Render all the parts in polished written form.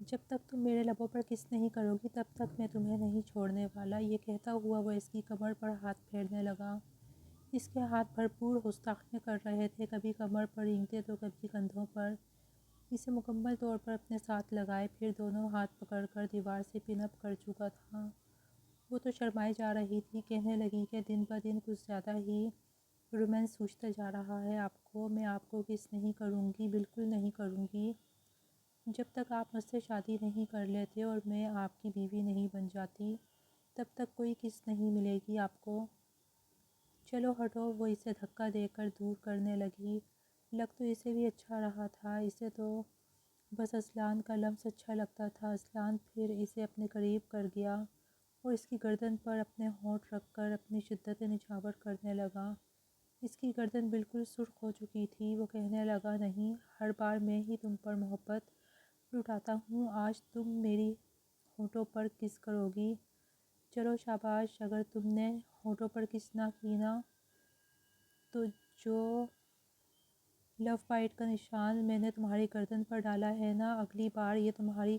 جب تک تم میرے لبوں پر کس نہیں کرو گی تب تک میں تمہیں نہیں چھوڑنے والا۔ یہ کہتا ہوا وہ اس کی کمر پر ہاتھ پھیرنے لگا۔ اس کے ہاتھ بھرپور گستاخیاں کر رہے تھے، کبھی کمر پر رینگتے تو کبھی کندھوں پر۔ اسے مکمل طور پر اپنے ساتھ لگائے پھر دونوں ہاتھ پکڑ کر دیوار سے پن اپ کر چکا تھا۔ وہ تو شرمائی جا رہی تھی، کہنے لگی کہ دن بدن کچھ زیادہ ہی رومانس سوچتا جا رہا ہے آپ کو۔ میں آپ کو کس نہیں کروں گی، بالکل نہیں کروں گی۔ جب تک آپ مجھ سے شادی نہیں کر لیتے اور میں آپ کی بیوی نہیں بن جاتی تب تک کوئی کس نہیں ملے گی آپ کو۔ چلو ہٹو، وہ اسے دھکا دے کر دور کرنے لگی۔ لگ تو اسے بھی اچھا رہا تھا، اسے تو بس اذلان کا لمس اچھا لگتا تھا۔ اذلان پھر اسے اپنے قریب کر گیا اور اس کی گردن پر اپنے ہونٹ رکھ کر اپنی شدت نچھاور کرنے لگا۔ اس کی گردن بالکل سرخ ہو چکی تھی۔ وہ کہنے لگا، نہیں، ہر بار میں ہی تم پر محبت لٹاتا ہوں، آج تم میری ہونٹوں پر کس کرو گی۔ چلو شاباش، اگر تم نے ہونٹوں پر کس نہ کی نا تو جو لو بائٹ کا نشان میں نے تمہاری گردن پر ڈالا ہے نا، اگلی بار یہ تمہاری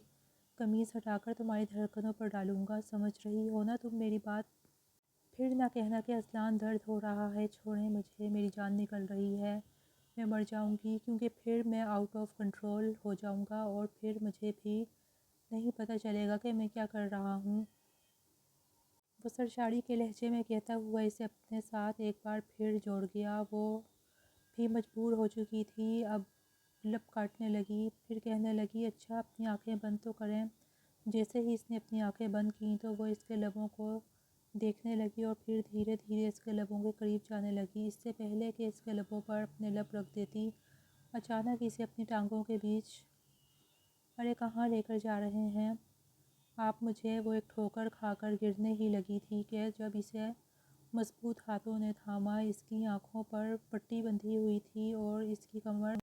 قمیض ہٹا کر تمہاری دھڑکنوں پر ڈالوں گا، سمجھ رہی ہو نا تم میری بات۔ پھر نہ کہنا کہ اذلان درد ہو رہا ہے، چھوڑیں مجھے، میری جان نکل رہی ہے، میں مر جاؤں گی، کیونکہ پھر میں آؤٹ آف کنٹرول ہو جاؤں گا اور پھر مجھے بھی نہیں پتہ چلے گا کہ میں کیا کر رہا ہوں۔ وہ سرشاری کے لہجے میں کہتا ہوا اسے اپنے ساتھ ایک بار پھر جوڑ گیا۔ وہ بھی مجبور ہو چکی تھی، اب لب کاٹنے لگی، پھر کہنے لگی، اچھا اپنی آنکھیں بند تو کریں۔ جیسے ہی اس نے اپنی آنکھیں بند کیں تو وہ اس کے لبوں کو دیکھنے لگی اور پھر دھیرے دھیرے اس کے لبوں کے قریب جانے لگی۔ اس سے پہلے کہ اس کے لبوں پر اپنے لب رکھ دیتی، اچانک اسے اپنی ٹانگوں کے بیچ، ارے کہاں لے کر جا رہے ہیں آپ مجھے، وہ ایک ٹھوکر کھا کر گرنے ہی لگی تھی کہ جب اسے مضبوط ہاتھوں نے تھاما۔ اس کی آنکھوں پر پٹی بندھی ہوئی تھی اور اس کی کمر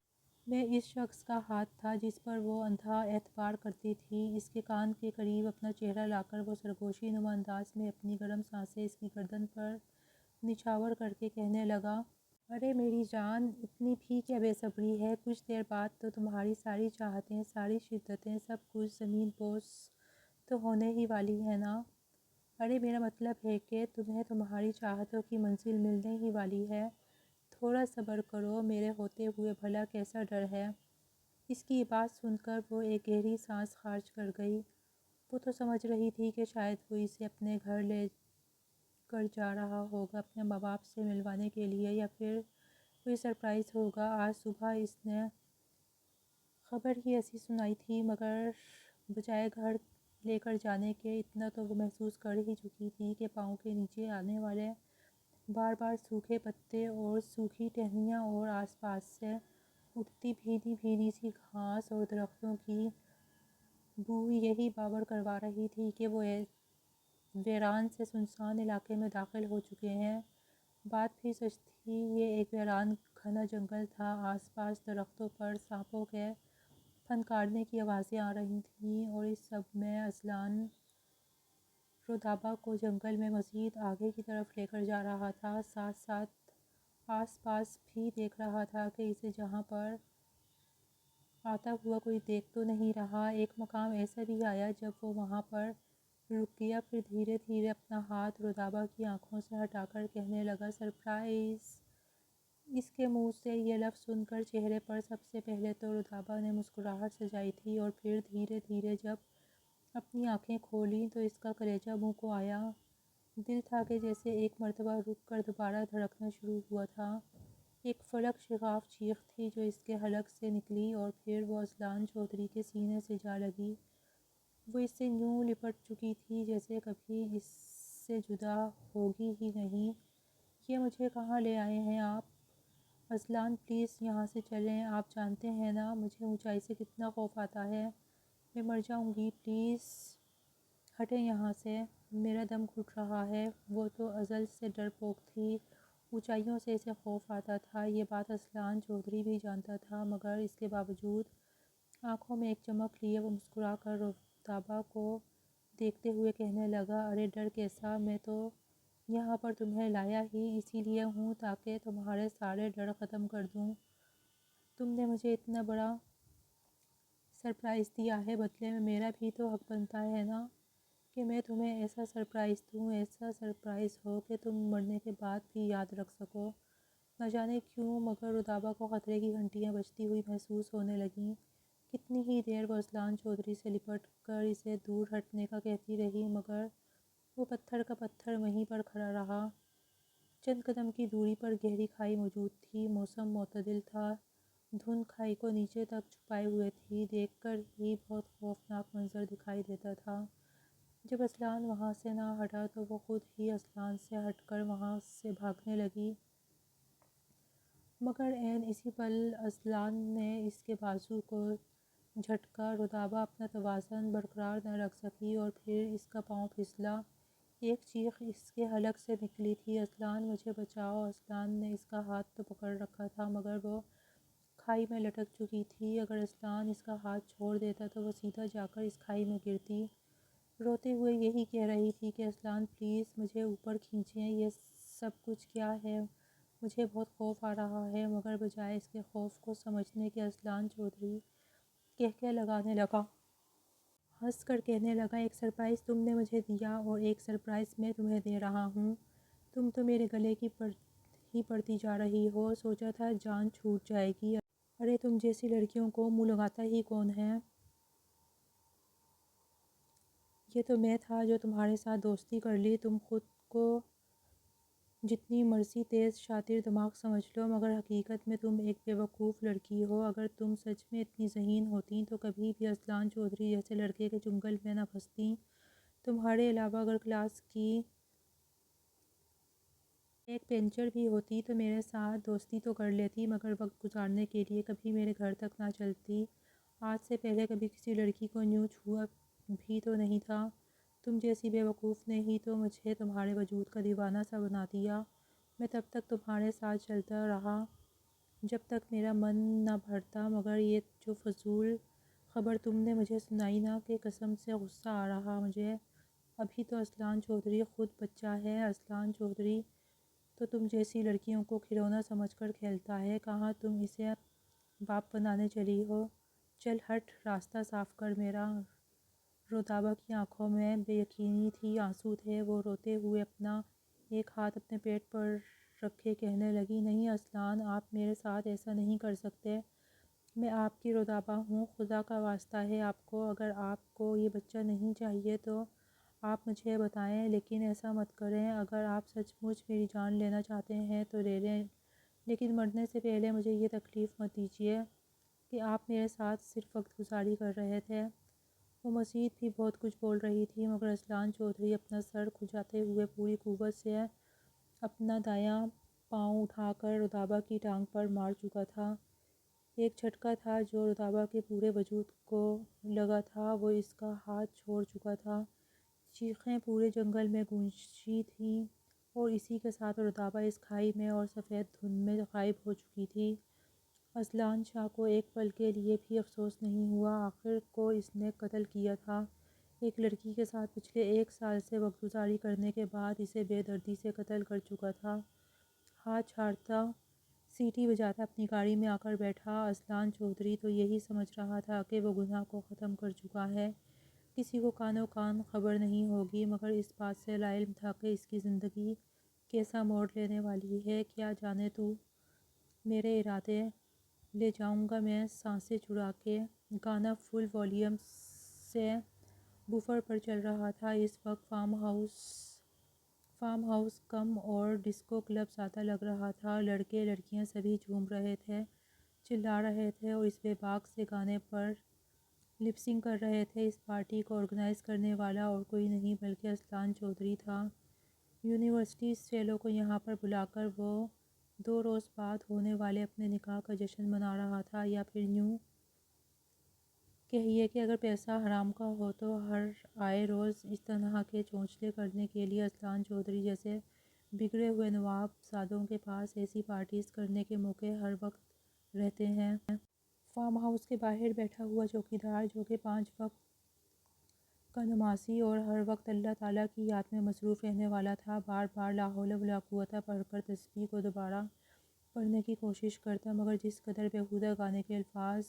میں اس شخص کا ہاتھ تھا جس پر وہ اندھا اعتبار کرتی تھی۔ اس کے کان کے قریب اپنا چہرہ لا کر وہ سرگوشی نما انداز میں اپنی گرم سانسیں اس کی گردن پر نچھاور کر کے کہنے لگا، ارے میری جان، اتنی بھی کیا بے صبری ہے، کچھ دیر بعد تو تمہاری ساری چاہتیں، ساری شدتیں، سب کچھ زمین بوس تو ہونے ہی والی ہے نا۔ ارے میرا مطلب ہے کہ تمہیں تمہاری چاہتوں کی منزل ملنے ہی والی ہے، تھوڑا صبر کرو، میرے ہوتے ہوئے بھلا کیسا ڈر ہے۔ اس کی بات سن کر وہ ایک گہری سانس خارج کر گئی۔ وہ تو سمجھ رہی تھی کہ شاید وہ اسے اپنے گھر لے کر جا رہا ہوگا اپنے ماں باپ سے ملوانے کے لیے، یا پھر کوئی سرپرائز ہوگا۔ آج صبح اس نے خبر ہی ایسی سنائی تھی، مگر بجائے گھر لے کر جانے کے، اتنا تو وہ محسوس کر ہی چکی تھی کہ پاؤں کے نیچے آنے والے بار بار سوکھے پتے اور سوکھی ٹہنیاں اور آس پاس سے اٹھتی بھینی بھینی سی گھاس اور درختوں کی بو یہی باور کروا رہی تھی کہ وہ ویران سے سنسان علاقے میں داخل ہو چکے ہیں۔ بات بھی سچ تھی، یہ ایک ویران گھنا جنگل تھا، آس پاس درختوں پر سانپوں کے پھنکارنے کی آوازیں آ رہی تھیں اور اس سب میں اذلان رودابہ کو جنگل میں مزید آگے کی طرف لے کر جا رہا تھا، ساتھ ساتھ آس پاس بھی دیکھ رہا تھا کہ اسے جہاں پر آتا ہوا کوئی دیکھ تو نہیں رہا۔ ایک مقام ایسا بھی آیا جب وہ وہاں پر رک گیا، پھر دھیرے دھیرے اپنا ہاتھ رودابہ کی آنکھوں سے ہٹا کر کہنے لگا، سرپرائز۔ اس کے منہ سے یہ لفظ سن کر چہرے پر سب سے پہلے تو رودابہ نے مسکراہٹ سجائی تھی اور پھر دھیرے دھیرے جب اپنی آنکھیں کھولیں تو اس کا کلیجہ منہ کو آیا۔ دل تھا کہ جیسے ایک مرتبہ رک کر دوبارہ دھڑکنا شروع ہوا تھا۔ ایک فلک شگاف چیخ تھی جو اس کے حلق سے نکلی اور پھر وہ اذلان چودھری کے سینے سے جا لگی۔ وہ اس سے یوں لپٹ چکی تھی جیسے کبھی اس سے جدا ہوگی ہی نہیں۔ یہ مجھے کہاں لے آئے ہیں آپ؟ اذلان پلیز یہاں سے چلیں، آپ جانتے ہیں نا مجھے اونچائی سے کتنا خوف آتا ہے، میں مر جاؤں گی، پلیز ہٹیں یہاں سے، میرا دم گھٹ رہا ہے۔ وہ تو ازل سے ڈرپوک تھی، اونچائیوں سے اسے خوف آتا تھا، یہ بات اذلان چودھری بھی جانتا تھا، مگر اس کے باوجود آنکھوں میں ایک چمک لیے وہ مسکرا کر رودابہ کو دیکھتے ہوئے کہنے لگا، ارے ڈر کیسا، میں تو یہاں پر تمہیں لایا ہی اسی لیے ہوں تاکہ تمہارے سارے ڈر ختم کر دوں۔ تم نے مجھے اتنا بڑا سرپرائز دیا ہے، بدلے میں میرا بھی تو حق بنتا ہے نا کہ میں تمہیں ایسا سرپرائز دوں، ایسا سرپرائز ہو کہ تم مرنے کے بعد بھی یاد رکھ سکو۔ نہ جانے کیوں مگر رتابہ کو خطرے کی گھنٹیاں بجتی ہوئی محسوس ہونے لگیں۔ کتنی ہی دیر وہ اسلان چودھری سے لپٹ کر اسے دور ہٹنے کا کہتی رہی مگر وہ پتھر کا پتھر وہیں پر کھڑا رہا۔ چند قدم کی دوری پر گہری کھائی موجود تھی، موسم معتدل تھا، دھند کھائی کو نیچے تک چھپائے ہوئے تھی، دیکھ کر ہی بہت خوفناک منظر دکھائی دیتا تھا۔ جب اسلان وہاں سے نہ ہٹا تو وہ خود ہی اسلان سے ہٹ کر وہاں سے بھاگنے لگی، مگر عین اسی پل اسلان نے اس کے بازو کو جھٹکا۔ رتابہ اپنا توازن برقرار نہ رکھ سکی اور پھر اس کا پاؤں پھسلا۔ ایک چیخ اس کے حلق سے نکلی تھی، اسلان مجھے بچاؤ! اسلان نے اس کا ہاتھ تو پکڑ رکھا تھا مگر وہ کھائی میں لٹک چکی تھی، اگر اسلان اس کا ہاتھ چھوڑ دیتا تو وہ سیدھا جا کر اس کھائی میں گرتی۔ روتے ہوئے یہی کہہ رہی تھی کہ اسلان پلیز مجھے اوپر کھینچیں، یہ سب کچھ کیا ہے، مجھے بہت خوف آ رہا ہے، مگر بجائے اس کے خوف کو سمجھنے کے اسلان چودھری کہکہے لگانے لگا۔ ہنس کر کہنے لگا، ایک سرپرائز تم نے مجھے دیا اور ایک سرپرائز میں تمہیں دے رہا ہوں۔ تم تو میرے گلے کی ہی پڑتی جا رہی ہو، سوچا تھا جان چھوٹ جائے گی۔ ارے تم جیسی لڑکیوں کو منہ لگاتا ہی کون ہے؟ یہ تو میں تھا جو تمہارے ساتھ دوستی کر لی۔ تم خود کو جتنی مرضی تیز شاطر دماغ سمجھ لو مگر حقیقت میں تم ایک بیوقوف لڑکی ہو۔ اگر تم سچ میں اتنی ذہین ہوتیں تو کبھی بھی اسلان چودھری جیسے لڑکے کے چنگل میں نہ پھنستیں۔ تمہارے علاوہ اگر کلاس کی ایک بینچر بھی ہوتی تو میرے ساتھ دوستی تو کر لیتی مگر وقت گزارنے کے لیے کبھی میرے گھر تک نہ چلتی۔ آج سے پہلے کبھی کسی لڑکی کو یوں چھوا بھی تو نہیں تھا۔ تم جیسی بیوقوف نے ہی تو مجھے تمہارے وجود کا دیوانہ سا بنا دیا۔ میں تب تک تمہارے ساتھ چلتا رہا جب تک میرا من نہ بھرتا مگر یہ جو فضول خبر تم نے مجھے سنائی نا، کہ قسم سے غصہ آ رہا مجھے۔ ابھی تو اسلان چودھری خود بچہ ہے، اسلان چودھری تو تم جیسی لڑکیوں کو کھلونا سمجھ کر کھیلتا ہے، کہاں تم اسے باپ بنانے چلی ہو؟ چل ہٹ، راستہ صاف کر میرا۔ رتابہ کی آنکھوں میں بے یقینی تھی، آنسو تھے۔ وہ روتے ہوئے اپنا ایک ہاتھ اپنے پیٹ پر رکھے کہنے لگی، نہیں اسلان، آپ میرے ساتھ ایسا نہیں کر سکتے، میں آپ کی رتابہ ہوں، خدا کا واسطہ ہے آپ کو، اگر آپ کو یہ بچہ نہیں چاہیے تو آپ مجھے بتائیں لیکن ایسا مت کریں، اگر آپ سچ مچ میری جان لینا چاہتے ہیں تو لے لیں لیکن مرنے سے پہلے مجھے یہ تکلیف مت دیجیے کہ آپ میرے ساتھ صرف وقت گزاری کر رہے تھے۔ وہ مزید بھی بہت کچھ بول رہی تھی مگر اسلان چودھری اپنا سر کھجاتے ہوئے پوری قوت سے اپنا دایاں پاؤں اٹھا کر رتابہ کی ٹانگ پر مار چکا تھا۔ ایک جھٹکا تھا جو رتابہ کے پورے وجود کو لگا تھا، وہ اس کا ہاتھ چھوڑ چکا تھا۔ چیخیں پورے جنگل میں گونجی تھیں اور اسی کے ساتھ رتابہ اس کھائی میں اور سفید دھند میں غائب ہو چکی تھی۔ اسلان شاہ کو ایک پل کے لیے بھی افسوس نہیں ہوا، آخر کو اس نے قتل کیا تھا، ایک لڑکی کے ساتھ پچھلے 1 سال سے وقت گزاری کرنے کے بعد اسے بے دردی سے قتل کر چکا تھا۔ ہاتھ جھاڑتا، سیٹی بجاتا اپنی گاڑی میں آ کر بیٹھا۔ اسلان چودھری تو یہی سمجھ رہا تھا کہ وہ گناہ کو ختم کر چکا ہے، کسی کو کانوں کان خبر نہیں ہوگی، مگر اس بات سے لاعلم تھا کہ اس کی زندگی کیسا موڑ لینے والی ہے۔ کیا جانے تو میرے ارادے، لے جاؤں گا میں سانسیں چھڑا کے۔ گانا فل والیوم سے بوفر پر چل رہا تھا۔ اس وقت فارم ہاؤس کم اور ڈسکو کلب زیادہ لگ رہا تھا، لڑکے لڑکیاں سبھی جھوم رہے تھے، چلا رہے تھے اور اس بے باک سے گانے پر لپ سنگ کر رہے تھے۔ اس پارٹی کو آرگنائز کرنے والا اور کوئی نہیں بلکہ اسلان چودھری تھا۔ یونیورسٹی فیلو کو یہاں پر بلا کر وہ 2 روز بعد ہونے والے اپنے نکاح کا جشن منا رہا تھا، یا پھر یوں کہیے کہ اگر پیسہ حرام کا ہو تو ہر آئے روز اس طرح کے چونچلے کرنے کے لیے اسلان چودھری جیسے بگڑے ہوئے نواب زادوں کے پاس ایسی پارٹیز کرنے کے موقع ہر وقت رہتے ہیں۔ فارم ہاؤس کے باہر بیٹھا ہوا چوکیدار جو کہ 5 وقت کا نمازی اور ہر وقت اللہ تعالیٰ کی یاد میں مصروف رہنے والا تھا، بار بار لا حول ولا قوت پڑھ کر تسبیح کو دوبارہ پڑھنے کی کوشش کرتا، مگر جس قدر بیہودہ گانے کے الفاظ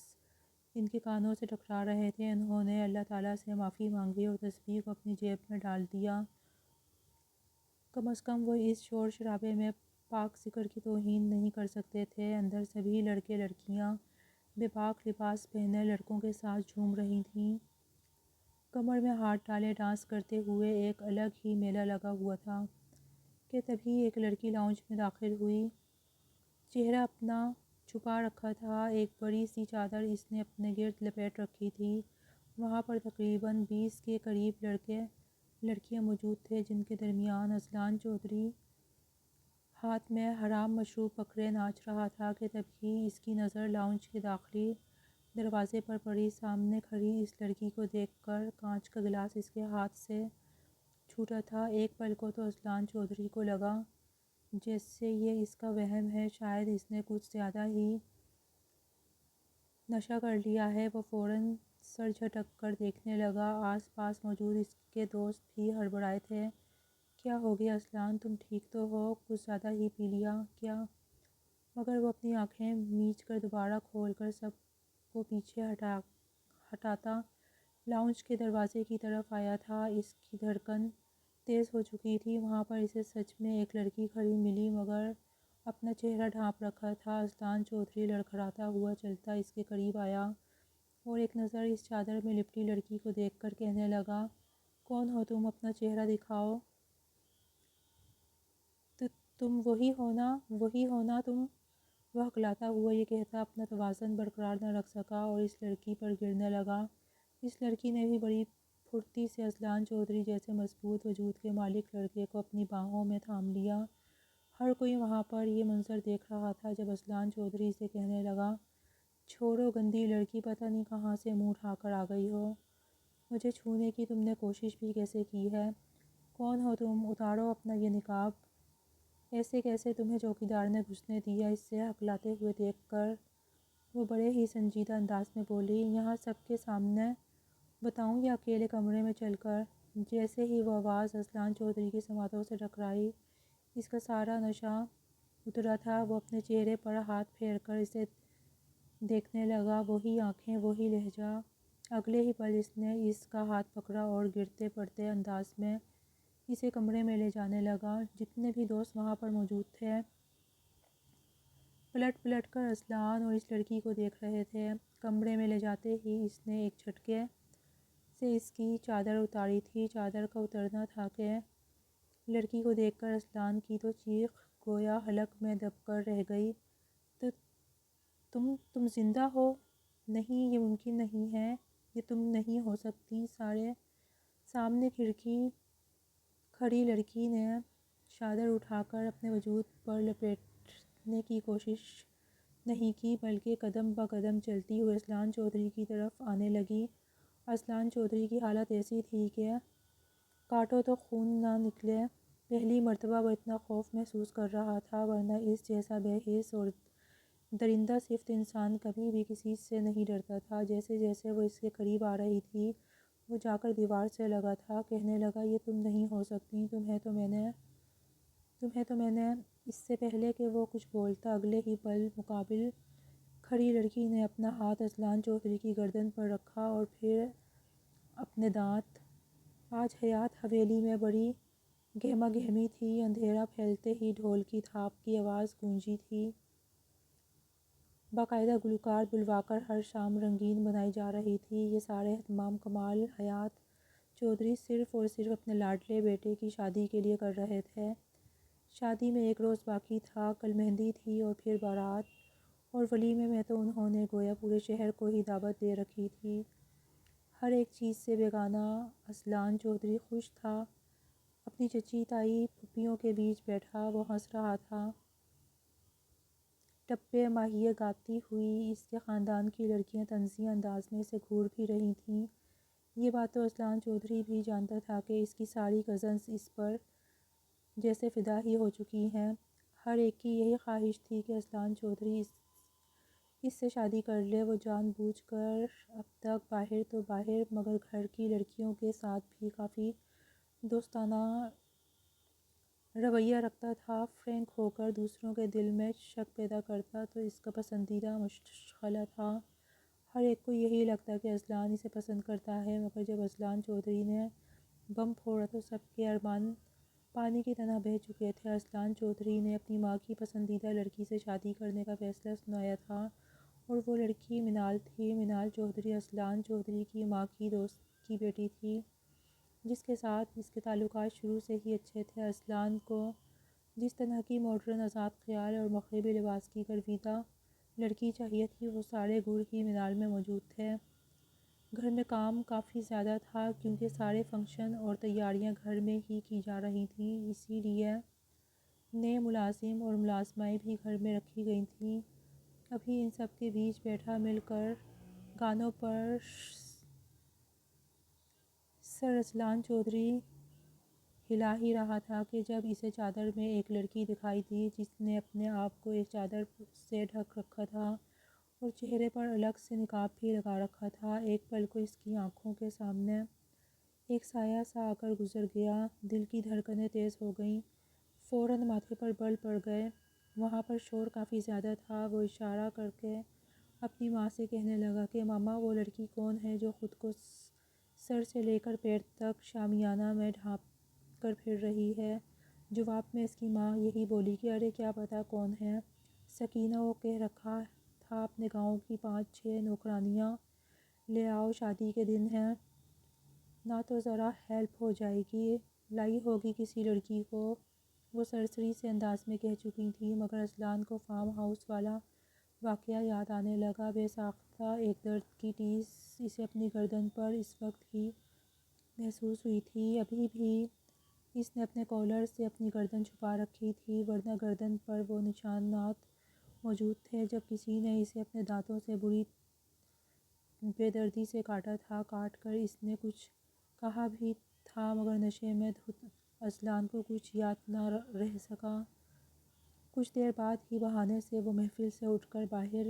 ان کے کانوں سے ٹکرا رہے تھے۔ انہوں نے اللہ تعالیٰ سے معافی مانگی اور تسبیح کو اپنی جیب میں ڈال دیا۔ کم از کم وہ اس شور شرابے میں پاک ذکر کی توہین نہیں کر سکتے تھے۔ اندر سبھی لڑکے لڑکیاں بے پاک لباس پہنے لڑکوں کے ساتھ جھوم رہی تھیں، کمر میں ہاتھ ڈالے ڈانس کرتے ہوئے۔ ایک الگ ہی میلہ لگا ہوا تھا کہ تبھی ایک لڑکی لاؤنج میں داخل ہوئی۔ چہرہ اپنا چھپا رکھا تھا، ایک بڑی سی چادر اس نے اپنے گرد لپیٹ رکھی تھی۔ وہاں پر تقریباً 20 کے قریب لڑکے لڑکیاں موجود تھے، جن کے درمیان اذلان چودھری ہاتھ میں حرام مشروب پکڑے ناچ رہا تھا کہ تبھی اس کی نظر لاؤنج کے داخلی دروازے پر پڑی۔ سامنے کھڑی اس لڑکی کو دیکھ کر کانچ کا گلاس اس کے ہاتھ سے چھوٹا تھا۔ ایک پل کو تو اذلان چودھری کو لگا جیسے یہ اس کا وہم ہے، شاید اس نے کچھ زیادہ ہی نشہ کر لیا ہے۔ وہ فوراً سر جھٹک کر دیکھنے لگا۔ آس پاس موجود اس کے دوست بھی ہڑبڑائے تھے۔ کیا ہو گیا اذلان، تم ٹھیک تو ہو؟ کچھ زیادہ ہی پی لیا کیا؟ مگر وہ اپنی آنکھیں میچ کر دوبارہ کھول کر سب کو پیچھے ہٹاتا لاؤنج کے دروازے کی طرف آیا تھا۔ اس کی دھڑکن تیز ہو چکی تھی۔ وہاں پر اسے سچ میں ایک لڑکی کھڑی ملی، مگر اپنا چہرہ ڈھانپ رکھا تھا۔ اذلان چودھری لڑکھڑاتا ہوا چلتا اس کے قریب آیا اور ایک نظر اس چادر میں لپٹی لڑکی کو دیکھ کر کہنے لگا، کون ہو تم؟ اپنا چہرہ دکھاؤ۔ تم وہی ہو نا تم؟ وہ ہکلاتا ہوا یہ کہتا اپنا توازن برقرار نہ رکھ سکا اور اس لڑکی پر گرنے لگا۔ اس لڑکی نے بھی بڑی پھرتی سے اذلان چودھری جیسے مضبوط وجود کے مالک لڑکے کو اپنی باہوں میں تھام لیا۔ ہر کوئی وہاں پر یہ منظر دیکھ رہا تھا جب اذلان چودھری اسے کہنے لگا، چھوڑو گندی لڑکی، پتہ نہیں کہاں سے منہ اٹھا کر آ گئی ہو۔ مجھے چھونے کی تم نے کوشش بھی کیسے کی ہے؟ کون ہو تم؟ اتارو اپنا یہ نقاب۔ ایسے کیسے تمہیں چوکیدار نے گھسنے دیا؟ اس سے ہکلاتے ہوئے دیکھ کر وہ بڑے ہی سنجیدہ انداز میں بولی، یہاں سب کے سامنے بتاؤں یا اکیلے کمرے میں چل کر؟ جیسے ہی وہ آواز اذلان چودھری کی سماعتوں سے ٹکرائی، اس کا سارا نشہ اترا تھا۔ وہ اپنے چہرے پر ہاتھ پھیر کر اسے دیکھنے لگا، وہی آنکھیں، وہی لہجہ۔ اگلے ہی پل اس نے اس کا ہاتھ پکڑا اور گرتے پڑتے انداز میں اسے کمرے میں لے جانے لگا۔ جتنے بھی دوست وہاں پر موجود تھے پلٹ پلٹ کر اذلان اور اس لڑکی کو دیکھ رہے تھے۔ کمرے میں لے جاتے ہی اس نے ایک جھٹکے سے اس کی چادر اتاری تھی۔ چادر کا اترنا تھا کہ لڑکی کو دیکھ کر اذلان کی تو چیخ گویا حلق میں دب کر رہ گئی، تم زندہ ہو؟ نہیں، یہ ممکن نہیں ہے، یہ تم نہیں ہو سکتی۔ سامنے کھڑی لڑکی نے چادر اٹھا کر اپنے وجود پر لپیٹنے کی کوشش نہیں کی، بلکہ قدم بہ قدم چلتی ہوئی اذلان چودھری کی طرف آنے لگی۔ اذلان چودھری کی حالت ایسی تھی کہ کاٹو تو خون نہ نکلے۔ پہلی مرتبہ وہ اتنا خوف محسوس کر رہا تھا، ورنہ اس جیسا بے حس اور درندہ صفت انسان کبھی بھی کسی سے نہیں ڈرتا تھا۔ جیسے جیسے وہ اس کے قریب آ رہی تھی، وہ جا کر دیوار سے لگا تھا۔ کہنے لگا، یہ تم نہیں ہو سکتی، تمہیں تو میں نے۔ اس سے پہلے کہ وہ کچھ بولتا، اگلے ہی پل مقابل کھڑی لڑکی نے اپنا ہاتھ اذلان چودھری کی گردن پر رکھا اور پھر اپنے دانت۔ آج حیات حویلی میں بڑی گہما گہمی تھی۔ اندھیرا پھیلتے ہی ڈھول کی تھاپ کی آواز گونجی تھی۔ باقاعدہ گلوکار بلوا کر ہر شام رنگین بنائی جا رہی تھی۔ یہ سارے اہتمام کمال حیات چودھری صرف اور صرف اپنے لاڈلے بیٹے کی شادی کے لیے کر رہے تھے۔ شادی میں ایک روز باقی تھا، کل مہندی تھی اور پھر بارات، اور ولیمے میں تو انہوں نے گویا پورے شہر کو ہی دعوت دے رکھی تھی۔ ہر ایک چیز سے بیگانہ اذلان چودھری خوش تھا۔ اپنی چچی، تائی، پھوپھیوں کے بیچ بیٹھا وہ ہنس رہا تھا۔ ٹپے ماہیے گاتی ہوئی اس کے خاندان کی لڑکیاں طنزیہ انداز میں اسے گھور بھی رہی تھیں۔ یہ بات تو اذلان چودھری بھی جانتا تھا کہ اس کی ساری کزنز اس پر جیسے فدا ہی ہو چکی ہیں۔ ہر ایک کی یہی خواہش تھی کہ اذلان چودھری اس سے شادی کر لے۔ وہ جان بوجھ کر اب تک باہر تو باہر مگر گھر کی لڑکیوں کے ساتھ بھی کافی دوستانہ رویہ رکھتا تھا۔ فرینک ہو کر دوسروں کے دل میں شک پیدا کرتا تو اس کا پسندیدہ مشغلہ تھا۔ ہر ایک کو یہی لگتا کہ اذلان اسے پسند کرتا ہے، مگر جب اذلان چودھری نے بم پھوڑا تو سب کے ارمان پانی کی طرح بہہ چکے تھے۔ اذلان چودھری نے اپنی ماں کی پسندیدہ لڑکی سے شادی کرنے کا فیصلہ سنایا تھا، اور وہ لڑکی منال تھی۔ منال چودھری اذلان چودھری کی ماں کی دوست کی بیٹی تھی، جس کے ساتھ اس کے تعلقات شروع سے ہی اچھے تھے۔ اذلان کو جس طرح کی ماڈرن، آزاد خیال اور مغربی لباس کی گرویدہ لڑکی چاہیے تھی، وہ سارے گڑ ہی منال میں موجود تھے۔ گھر میں کام کافی زیادہ تھا، کیونکہ سارے فنکشن اور تیاریاں گھر میں ہی کی جا رہی تھیں، اسی لیے نئے ملازم اور ملازمائیں بھی گھر میں رکھی گئی تھیں۔ ابھی ان سب کے بیچ بیٹھا مل کر گانوں پر سر اذلان چودھری ہلا ہی رہا تھا کہ جب اسے چادر میں ایک لڑکی دکھائی دی، جس نے اپنے آپ کو ایک چادر سے ڈھک رکھا تھا اور چہرے پر الگ سے نقاب بھی لگا رکھا تھا۔ ایک پل کو اس کی آنکھوں کے سامنے ایک سایہ سا آ کر گزر گیا۔ دل کی دھڑکنیں تیز ہو گئیں، فوراً ماتھے پر بل پڑ گئے۔ وہاں پر شور کافی زیادہ تھا۔ وہ اشارہ کر کے اپنی ماں سے کہنے لگا کہ ماما، وہ لڑکی کون ہے جو خود کو سر سے لے کر پیر تک شامیانہ میں ڈھانپ کر پھر رہی ہے؟ جواب میں اس کی ماں یہی بولی کہ ارے کیا پتہ کون ہے سکینہ، وہ کہہ رکھا تھا اپنے گاؤں کی 5-6 نوکرانیاں لے آؤ، شادی کے دن ہے نا، تو ذرا ہیلپ ہو جائے گی، لائی ہوگی کسی لڑکی کو۔ وہ سرسری سے انداز میں کہہ چکی تھی، مگر اذلان کو فارم ہاؤس والا واقعہ یاد آنے لگا۔ بے ساختہ ایک درد کی ٹیس اسے اپنی گردن پر اس وقت ہی محسوس ہوئی تھی۔ ابھی بھی اس نے اپنے کالر سے اپنی گردن چھپا رکھی تھی، ورنہ گردن پر وہ نشانات موجود تھے جب کسی نے اسے اپنے دانتوں سے بری بے دردی سے کاٹا تھا۔ کاٹ کر اس نے کچھ کہا بھی تھا، مگر نشے میں دھت اذلان کو کچھ یاد نہ رہ سکا۔ کچھ دیر بعد ہی بہانے سے وہ محفل سے اٹھ کر باہر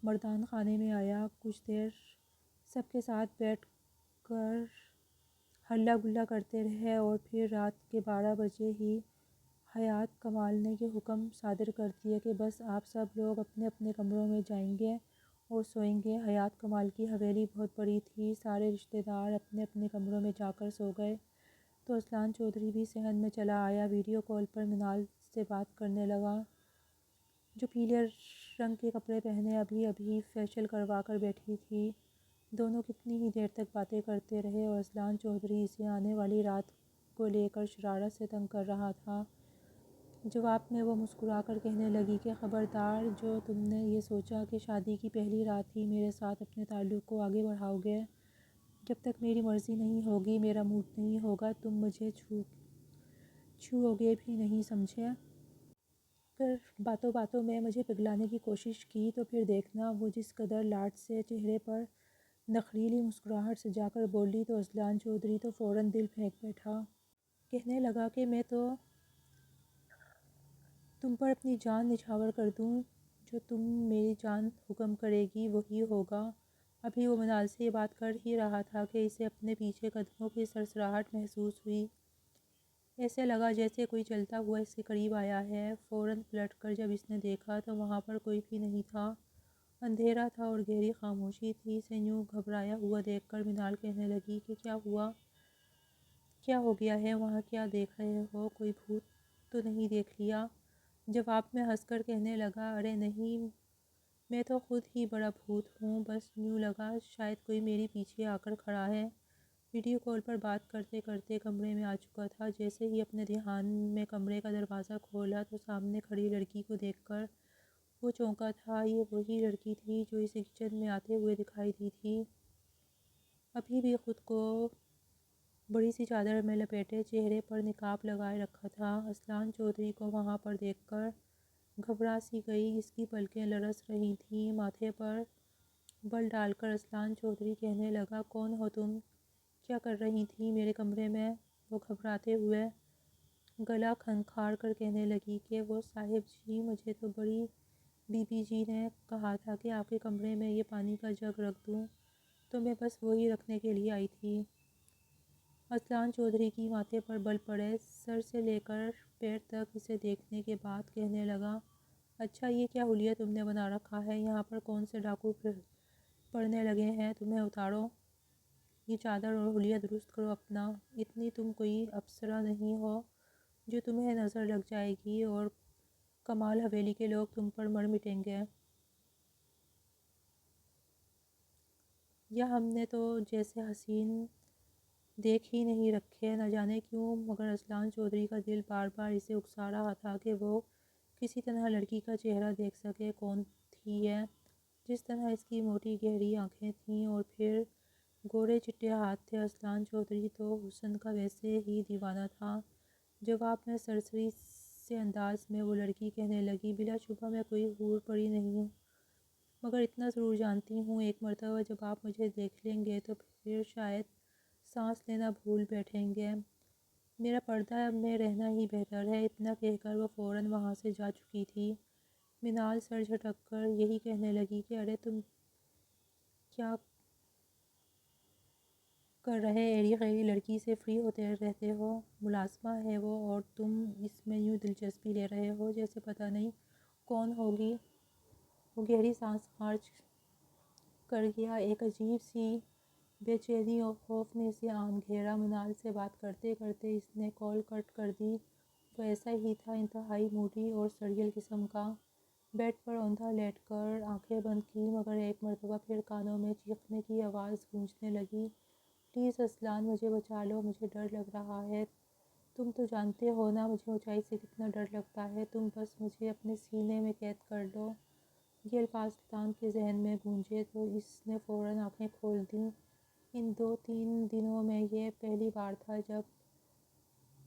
مردان خانے میں آیا۔ کچھ دیر سب کے ساتھ بیٹھ کر ہلا گلا کرتے رہے، اور پھر رات کے 12 بجے ہی حیات کمال نے یہ حکم صادر کر دیا کہ بس آپ سب لوگ اپنے اپنے کمروں میں جائیں گے اور سوئیں گے۔ حیات کمال کی حویلی بہت بڑی تھی، سارے رشتہ دار اپنے اپنے کمروں میں جا کر سو گئے تو اذلان چودھری بھی صحن میں چلا آیا۔ ویڈیو کال پر منال سے بات کرنے لگا، جو پیلے رنگ کے کپڑے پہنے ابھی فیشل کروا کر بیٹھی تھی۔ دونوں کتنی ہی دیر تک باتیں کرتے رہے، اور اذلان چودھری اسے آنے والی رات کو لے کر شرارت سے تنگ کر رہا تھا۔ جواب میں وہ مسکرا کر کہنے لگی کہ خبردار، جو تم نے یہ سوچا کہ شادی کی پہلی رات ہی میرے ساتھ اپنے تعلق کو آگے بڑھاؤ گے، جب تک میری مرضی نہیں ہوگی، میرا موڈ نہیں ہوگا، تم مجھے چھوؤ گے بھی نہیں، سمجھے؟ اگر باتوں باتوں میں مجھے پگلانے کی کوشش کی تو پھر دیکھنا۔ وہ جس قدر لاڈ سے چہرے پر نخریلی مسکراہٹ سجا کر بولی تو اذلان چودھری تو فوراً دل پھینک بیٹھا۔ کہنے لگا کہ میں تو تم پر اپنی جان نچھاور کر دوں، جو تم میری جان حکم کرے گی وہی ہوگا۔ ابھی وہ منال سے یہ بات کر ہی رہا تھا کہ اسے اپنے پیچھے قدموں کی سرسراہٹ محسوس ہوئی۔ ایسے لگا جیسے کوئی چلتا ہوا اس کے قریب آیا ہے۔ فوراً پلٹ کر جب اس نے دیکھا تو وہاں پر کوئی بھی نہیں تھا، اندھیرا تھا اور گہری خاموشی تھی۔ اسے یوں گھبرایا ہوا دیکھ کر منال کہنے لگی کہ کیا ہوا، کیا ہو گیا ہے، وہاں کیا دیکھ رہے ہو، کوئی بھوت تو نہیں دیکھ لیا؟ جواب میں ہنس کر کہنے لگا، ارے نہیں، میں تو خود ہی بڑا بھوت ہوں، بس یوں لگا شاید کوئی میرے پیچھے آ کر کھڑا ہے۔ ویڈیو کال پر بات کرتے کرتے کمرے میں آ چکا تھا۔ جیسے ہی اپنے دھیان میں کمرے کا دروازہ کھولا تو سامنے کھڑی لڑکی کو دیکھ کر وہ چونکا تھا۔ یہ وہی لڑکی تھی جو اسے کچن میں آتے ہوئے دکھائی دی تھی، ابھی بھی خود کو بڑی سی چادر میں لپیٹے، چہرے پر نقاب لگائے رکھا تھا۔ اذلان چودھری کو وہاں پر دیکھ کر گھبرا سی گئی، اس کی پلکیں لرز رہی تھیں۔ ماتھے پر بل ڈال کر اذلان چودھری کہنے لگا، کون ہو تم، کیا کر رہی تھی میرے کمرے میں؟ وہ گھبراتے ہوئے گلا کھنکھار کر کہنے لگی کہ وہ صاحب جی، مجھے تو بڑی بی بی جی نے کہا تھا کہ آپ کے کمرے میں یہ پانی کا جگ رکھ دوں، تو میں بس وہی رکھنے کے لیے آئی تھی۔ اذلان چودھری کی ماتھے پر بل پڑے، سر سے لے کر پیر تک اسے دیکھنے کے بعد کہنے لگا، اچھا یہ کیا حلیہ تم نے بنا رکھا ہے، یہاں پر کون سے ڈاکو پڑنے لگے ہیں، تمہیں اتارو یہ چادر اور حلیہ درست کرو اپنا، اتنی تم کوئی افسرہ نہیں ہو جو تمہیں نظر لگ جائے گی اور کمال حویلی کے لوگ تم پر مر مٹیں گے۔ یا ہم نے تو جیسے حسین دیکھ ہی نہیں رکھے، نہ جانے کیوں مگر اذلان چودھری کا دل بار بار اسے اکسا رہا تھا کہ وہ کسی طرح لڑکی کا چہرہ دیکھ سکے۔ کون تھی یہ؟ جس طرح اس کی موٹی گہری آنکھیں تھیں اور پھر گورے چٹے ہاتھ تھے، اذلان چودھری تو حسن کا ویسے ہی دیوانہ تھا۔ جواب میں سرسری سے انداز میں وہ لڑکی کہنے لگی، بلا شبہ میں کوئی حور پری نہیں ہوں، مگر اتنا ضرور جانتی ہوں ایک مرتبہ جب آپ مجھے دیکھ لیں گے تو پھر شاید سانس لینا بھول بیٹھیں گے۔ میرا پردہ میں رہنا ہی بہتر ہے۔ اتنا کہہ کر وہ فوراً وہاں سے جا چکی تھی۔ منال سر جھٹک کر یہی کہنے لگی کہ ارے تم کیا کر رہے ایڑی غیری لڑکی سے فری ہوتے رہتے ہو؟ ملازمہ ہے وہ اور تم اس میں یوں دلچسپی لے رہے ہو جیسے پتہ نہیں کون ہوگی۔ وہ گہری سانس خارج کر گیا۔ ایک عجیب سی بے چینی اور خوف نے اسے آن گھیرا۔ منال سے بات کرتے کرتے اس نے کال کٹ کر دی۔ وہ ایسا ہی تھا، انتہائی موڈی اور سڑیل قسم کا۔ بیڈ پر اوندھا لیٹ کر آنکھیں بند کی مگر ایک مرتبہ پھر کانوں میں چیخنے کی آواز گونجنے لگی، پلیز اذلان مجھے بچا لو، مجھے ڈر لگ رہا ہے۔ تم تو جانتے ہو نا مجھے اونچائی سے کتنا ڈر لگتا ہے، تم بس مجھے اپنے سینے میں قید کر لو۔ یہ الفاظ اذلان کے ذہن میں گونجے تو اس نے فوراً آنکھیں کھول دیں۔ ان 2-3 دنوں میں یہ پہلی بار تھا جب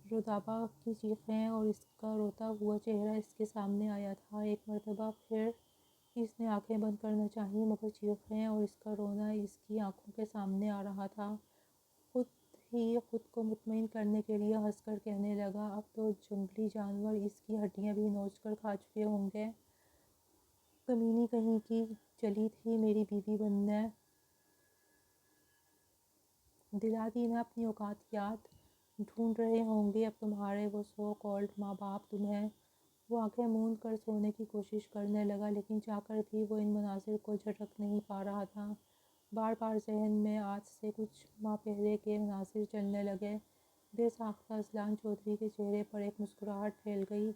رودابہ کی چیخیں اور اس کا روتا ہوا چہرہ اس کے سامنے آیا تھا۔ ایک مرتبہ پھر اس نے آنکھیں بند کرنا چاہیں مگر چیخیں اور اس کا رونا اس کی آنکھوں کے سامنے آ رہا تھا۔ خود ہی خود کو مطمئن کرنے کے لیے ہنس کر کہنے لگا، اب تو جنگلی جانور اس کی ہڈیاں بھی نوچ کر کھا چکے ہوں گے۔ کمینی کہیں کی، چلی تھی میری بیوی بننے، دلا دی نا اپنی اوقات یاد، ڈھونڈ رہے ہوں گے اب تمہارے وہ سو کالڈ ماں باپ تمہیں۔ وہ آنکھیں موند کر سونے کی کوشش کرنے لگا لیکن چاہ کر بھی وہ ان مناظر کو جھٹک نہیں پا رہا تھا۔ بار بار ذہن میں آج سے کچھ ماہ پہلے کے مناظر چلنے لگے۔ بے ساختہ اذلان چودھری کے چہرے پر ایک مسکراہٹ پھیل گئی۔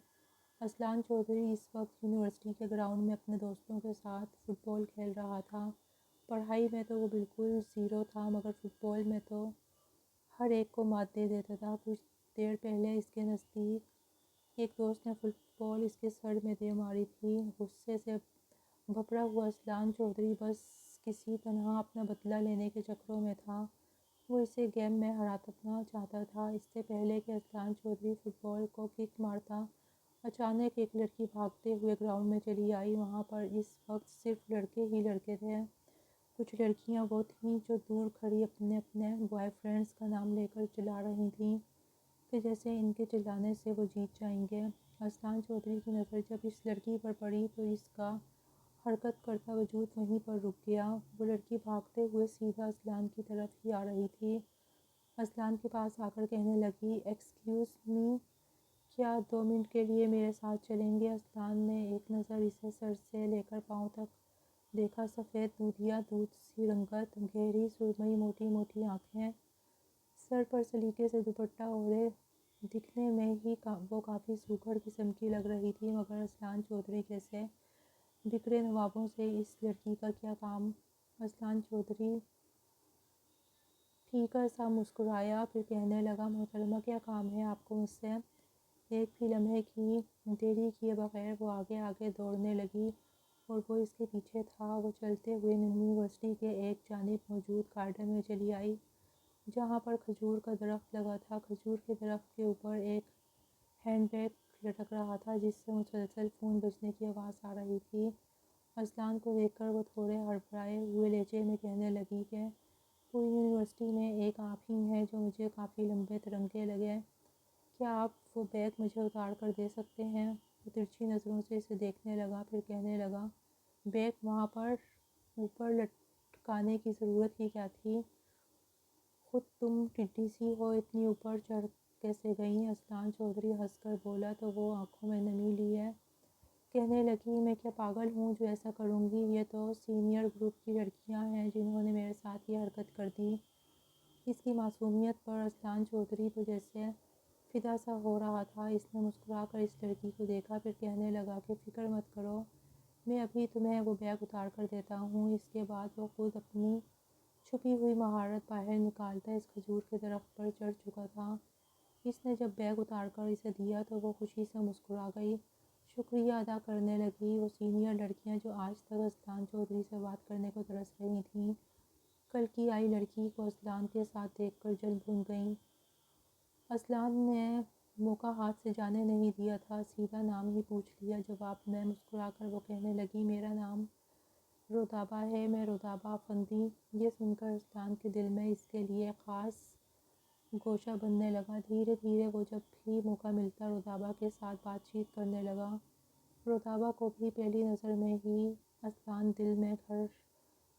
اذلان چودھری اس وقت یونیورسٹی کے گراؤنڈ میں اپنے دوستوں کے ساتھ فٹ بال کھیل رہا تھا۔ پڑھائی میں تو وہ بالکل زیرو تھا مگر فٹ بال میں تو ہر ایک کو مات دے دیتا تھا۔ کچھ دیر پہلے اس کے نزدیک ایک دوست نے فٹ بال اس کے سر میں دے ماری تھی۔ غصے سے بھپڑا ہوا اذلان چودھری بس کسی طرح اپنا بدلہ لینے کے چکروں میں تھا۔ وہ اسے گیم میں ہرانا چاہتا تھا۔ اس سے پہلے کہ اذلان چودھری فٹ بال کو کک مارتا، اچانک ایک لڑکی بھاگتے ہوئے گراؤنڈ میں چلی آئی۔ وہاں پر اس وقت صرف لڑکے ہی لڑکے تھے۔ کچھ لڑکیاں وہ تھیں جو دور کھڑی اپنے اپنے بوائے فرینڈز کا نام لے کر چلا رہی تھیں کہ جیسے ان کے چلانے سے وہ جیت جائیں گے۔ اذلان چودھری کی نظر جب اس لڑکی پر پڑی تو اس کا حرکت کرتا وجود وہیں پر رک گیا۔ وہ لڑکی بھاگتے ہوئے سیدھا اذلان کی طرف ہی آ رہی تھی۔ اذلان کے پاس آ کر کہنے لگی، ایکسکیوز می، کیا 2 منٹ کے لیے میرے ساتھ چلیں گے؟ اذلان نے ایک نظر اسے سر سے لے کر پاؤں تک دیکھا۔ سفید دودھیا دودھ سی رنگت، گہری سرمئی موٹی موٹی آنکھیں، سر پر سلیقے سے دوپٹہ اوڑھے، دکھنے میں ہی وہ کافی سوگھڑ قسم کی لگ رہی تھی مگر اذلان چودھری جیسے بگڑے نوابوں سے اس لڑکی کا کیا کام؟ اذلان چودھری پھیکا سا مسکرایا پھر کہنے لگا، محترمہ کیا کام ہے آپ کو مجھ سے؟ ایک بھی لمحے کی دیری کیے بغیر وہ آگے آگے دوڑنے لگی اور وہ اس کے پیچھے تھا۔ وہ چلتے ہوئے یونیورسٹی کے ایک جانب موجود گارڈن میں چلی آئی جہاں پر کھجور کا درخت لگا تھا۔ کھجور کے درخت کے اوپر ایک ہینڈ بیگ لٹک رہا تھا جس سے مسلسل فون بجنے کی آواز آ رہی تھی۔ اذلان کو دیکھ کر وہ تھوڑے ہڑبڑائے ہوئے لہجے میں کہنے لگی کہ پوری یونیورسٹی میں ایک آپ ہی ہیں جو مجھے کافی لمبے ترنگے لگے، کیا آپ وہ بیگ مجھے اتار کر دے سکتے ہیں؟ وہ ترچھی نظروں سے اسے دیکھنے لگا پھر کہنے لگا، بیگ وہاں پر اوپر لٹکانے کی ضرورت ہی کیا تھی؟ خود تم ٹڈی سی ہو، اتنی اوپر چڑھ کیسے گئیں؟ اذلان چودھری ہنس کر بولا تو وہ آنکھوں میں نمی لیے کہنے لگی میں کیا پاگل ہوں جو ایسا کروں گی، یہ تو سینئر گروپ کی لڑکیاں ہیں جنہوں نے میرے ساتھ یہ حرکت کر دی۔ اس کی معصومیت پر اذلان چودھری تو جیسے فدا سا ہو رہا تھا۔ اس نے مسکرا کر اس لڑکی کو دیکھا، پھر کہنے لگا کہ فکر مت کرو، میں ابھی تمہیں وہ بیگ اتار کر دیتا ہوں۔ اس کے بعد وہ خود اپنی چھپی ہوئی مہارت باہر نکالتا اس کھجور کے درخت پر چڑھ چکا تھا۔ اس نے جب بیگ اتار کر اسے دیا تو وہ خوشی سے مسکرا گئی، شکریہ ادا کرنے لگی۔ وہ سینئر لڑکیاں جو آج تک اذلان چودھری سے بات کرنے کو ترس رہی تھیں، کل کی آئی لڑکی کو اذلان کے ساتھ دیکھ کر جل بھون گئیں۔ اذلان نے موقع ہاتھ سے جانے نہیں دیا تھا، سیدھا نام ہی پوچھ لیا۔ جواب میں مسکرا کر وہ کہنے لگی میرا نام رودابہ ہے، میں رودابہ افندی۔ یہ سن کر اذلان کے دل میں اس کے لیے خاص گوشہ بننے لگا۔ دھیرے دھیرے وہ جب بھی موقع ملتا رودابہ کے ساتھ بات چیت کرنے لگا۔ رودابہ کو بھی پہلی نظر میں ہی اذلان دل میں گھر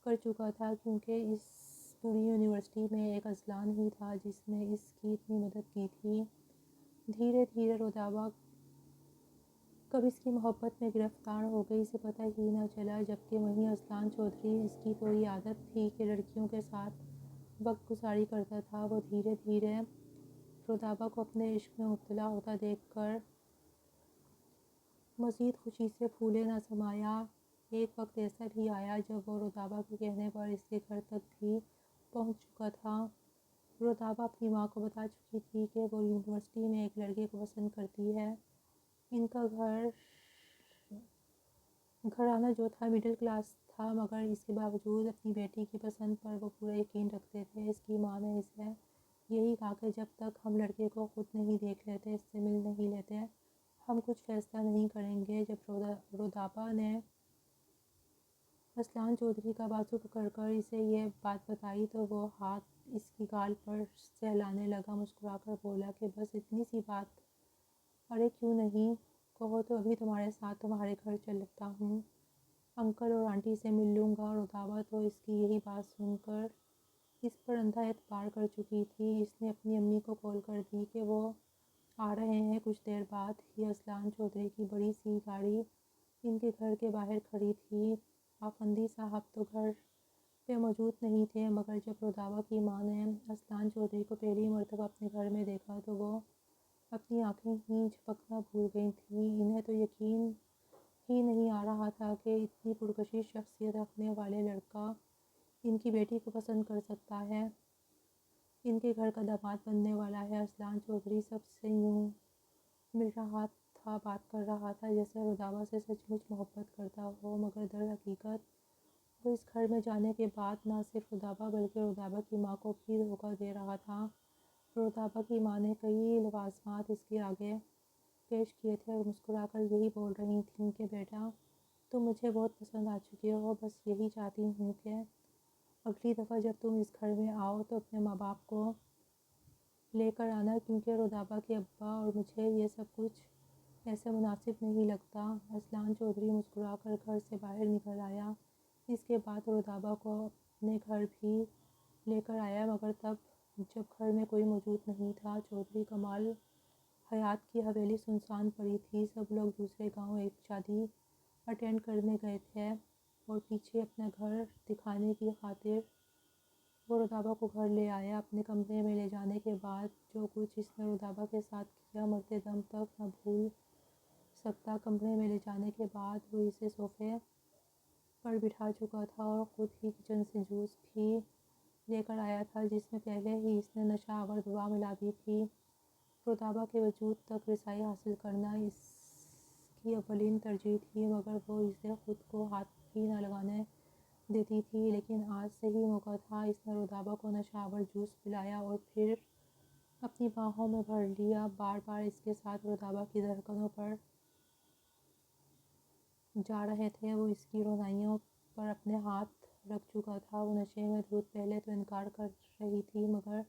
کر چکا تھا، کیونکہ اس پوری یونیورسٹی میں ایک اذلان ہی تھا جس نے اس کی اتنی مدد کی تھی۔ دھیرے دھیرے رودابہ کب اس کی محبت میں گرفتار ہو گئی اسے پتہ ہی نہ چلا، جبکہ وہیں اذلان چودھری، اس کی تو یہ عادت تھی کہ لڑکیوں کے ساتھ وقت گزاری کرتا تھا، وہ دھیرے دھیرے رودابہ کو اپنے عشق میں مبتلا ہوتا دیکھ کر مزید خوشی سے پھولے نہ سمایا۔ ایک وقت ایسا بھی آیا جب وہ رودابہ کے کہنے پر اس کے گھر تک بھی پہنچ چکا تھا۔ رودابہ اپنی ماں کو بتا چکی تھی کہ وہ یونیورسٹی میں ایک لڑکے کو پسند کرتی ہے۔ ان کا گھرانہ جو تھا مڈل کلاس تھا، مگر اس کے باوجود اپنی بیٹی کی پسند پر وہ پورا یقین رکھتے تھے۔ اس کی ماں نے اسے یہی کہا کہ جب تک ہم لڑکے کو خود نہیں دیکھ لیتے، اس سے مل نہیں لیتے، ہم کچھ فیصلہ نہیں کریں گے۔ جب رودابہ نے اذلان چودھری کا بازو پکڑ کر اسے یہ بات بتائی تو وہ ہاتھ اس کی گال پر سہلانے لگا، مسکرا کر بولا کہ بس اتنی سی بات، ارے کیوں نہیں، کہو تو ابھی تمہارے ساتھ تمہارے گھر چلتا ہوں، انکل اور آنٹی سے مل لوں گا۔ رودابہ تو اس کی یہی بات سن کر اس پر اندھا اعتبار کر چکی تھی۔ اس نے اپنی امی کو کال کر دی کہ وہ آ رہے ہیں کچھ دیر بعد ہی۔ اذلان چودھری کی بڑی سی گاڑی ان کے گھر کے باہر کھڑی تھی۔ افندی صاحب تو گھر پہ موجود نہیں تھے، مگر جب رودابہ کی ماں نے اذلان چودھری کو پہلی مرتبہ اپنے گھر میں دیکھا تو وہ اپنی آنکھیں ہی جھپکنا بھول گئی تھیں۔ انہیں تو یقین ہی نہیں آ رہا تھا کہ اتنی پرکشش شخصیت رکھنے والے لڑکا ان کی بیٹی کو پسند کر سکتا ہے، ان کے گھر کا داماد بننے والا ہے۔ اذلان چودھری سب سے یوں مل رہا تھا، بات کر رہا تھا جیسے رودابہ سے سچ مچ محبت کرتا ہو، مگر در حقیقت وہ اس گھر میں جانے کے بعد نہ صرف رودابہ بلکہ رودابہ کی ماں کو بھی دھوکہ دے رہا تھا۔ رودابہ کی ماں نے کئی لوازمات اس کے آگے پیش کیے تھے اور مسکرا کر یہی بول رہی تھیں کہ بیٹا تم مجھے بہت پسند آ چکے ہو، بس یہی چاہتی ہوں کہ اگلی دفعہ جب تم اس گھر میں آؤ تو اپنے ماں باپ کو لے کر آنا، کیونکہ رودابہ کے ابا اور مجھے یہ سب کچھ ایسے مناسب نہیں لگتا۔ اذلان چودھری مسکرا کر گھر سے باہر نکل آیا۔ اس کے بعد رودابہ کو اپنے گھر بھی لے کر آیا، مگر تب جب گھر میں کوئی موجود نہیں تھا۔ چودھری کمال حیات کی حویلی سنسان پڑی تھی، سب لوگ دوسرے گاؤں ایک شادی اٹینڈ کرنے گئے تھے اور پیچھے اپنا گھر دکھانے کی خاطر وہ رودابہ کو گھر لے آیا۔ اپنے کمرے میں لے جانے کے بعد جو کچھ اس نے رودابہ کے ساتھ کیا مرتے دم تک نہ بھول سکتا۔ کمرے میں لے جانے کے بعد وہ اسے صوفے پر بٹھا چکا تھا اور خود ہی کچن سے جوس بھی لے کر آیا تھا جس میں پہلے ہی اس نے نشہ آور دوا ملا دی تھی۔ رودابہ کے وجود تک رسائی حاصل کرنا اس کی اولین ترجیح تھی، مگر وہ اسے خود کو ہاتھ بھی نہ لگانے دیتی تھی۔ لیکن آج صحیح موقع تھا، اس نے رودابہ کو نشہ آور جوس پلایا اور پھر اپنی باہوں میں بھر لیا۔ بار بار اس کے ساتھ رودابہ کی دھڑکنوں پر جا رہے تھے، وہ اس کی رونائیوں پر اپنے ہاتھ رکھ چکا تھا۔ وہ نشے میں دھت پہلے تو انکار کر رہی تھی، مگر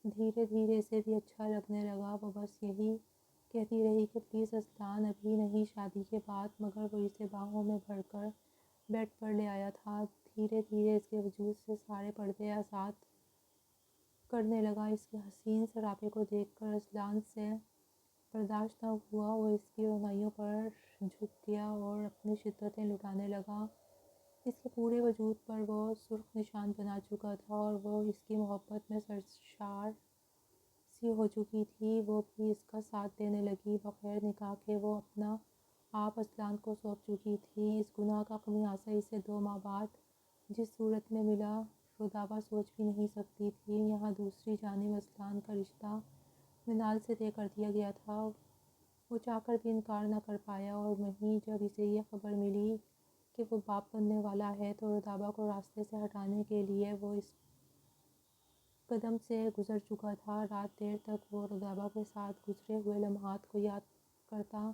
دھیرے دھیرے اسے بھی اچھا لگنے لگا۔ وہ بس یہی کہتی رہی کہ پلیز اذلان، ابھی نہیں، شادی کے بعد، مگر وہ اسے باہوں میں بھر کر بیڈ پر لے آیا تھا۔ دھیرے دھیرے اس کے وجود سے سارے پردے آزاد کرنے لگا۔ اس کے حسین سراپے کو دیکھ کر اذلان سے برداشت نہ ہوا، وہ اس کی رونائیوں پر جھک گیا اور اپنی شدتیں لٹانے لگا۔ اس کے پورے وجود پر وہ سرخ نشان بنا چکا تھا اور وہ اس کی محبت میں سرشار سی ہو چکی تھی۔ وہ بھی اس کا ساتھ دینے لگی، بغیر نکاح کے وہ اپنا آپ اصلان کو سونپ چکی تھی۔ اس گناہ کا خمیازہ اسے 2 ماہ بعد جس صورت میں ملا، رودابہ سوچ بھی نہیں سکتی تھی۔ یہاں دوسری جانب اصلان کا رشتہ منال سے طے کر دیا گیا تھا۔ وہ چاہ کر بھی انکار نہ کر پایا، اور وہیں جب اسے یہ خبر ملی کہ وہ باپ بننے والا ہے تو رودابہ کو راستے سے ہٹانے کے لیے وہ اس قدم سے گزر چکا تھا۔ رات دیر تک وہ رودابہ کے ساتھ گزرے ہوئے لمحات کو یاد کرتا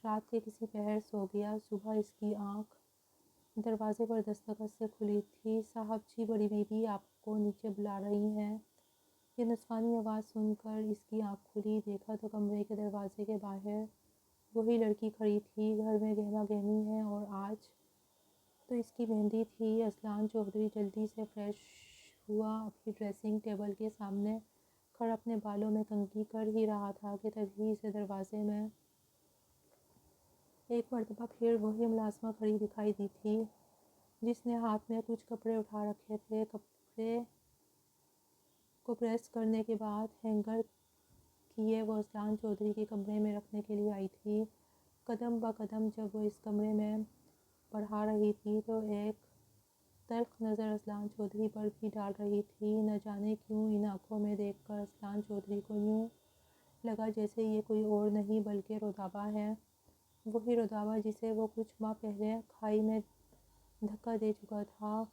رات کے کسی پہر سو گیا۔ صبح اس کی آنکھ دروازے پر دستخط سے کھلی تھی۔ صاحب جی، بڑی بیوی آپ کو نیچے بلا رہی ہیں۔ یہ نسوانی آواز سن کر اس کی آنکھ کھلی، دیکھا تو کمرے کے دروازے کے باہر وہی لڑکی کھڑی تھی۔ گھر میں گہما گہمی ہے اور آج تو اس کی مہندی تھی۔ اصلان چودھری جلدی سے فریش ہوا، ابھی ڈریسنگ ٹیبل کے سامنے کھڑا اپنے بالوں میں کنگھی کر ہی رہا تھا کہ تبھی اسے دروازے میں ایک مرتبہ پھر وہی ملازمہ کھڑی دکھائی دی تھی، جس نے ہاتھ میں کچھ کپڑے اٹھا رکھے تھے۔ کپڑے کو پریس کرنے کے بعد ہینگر کیے وہ اصلان چودھری کے کمرے میں رکھنے کے لیے آئی تھی۔ قدم بہ قدم جب وہ اس کمرے میں بڑھا رہی تھی تو ایک تلخ نظر اصلان چودھری پر بھی ڈال رہی تھی۔ نہ جانے کیوں ان آنکھوں میں دیکھ کر اصلان چودھری کو یوں لگا جیسے یہ کوئی اور نہیں بلکہ رودابہ ہے، وہی رودابہ جسے وہ کچھ ماہ پہلے کھائی میں دھکا دے چکا تھا۔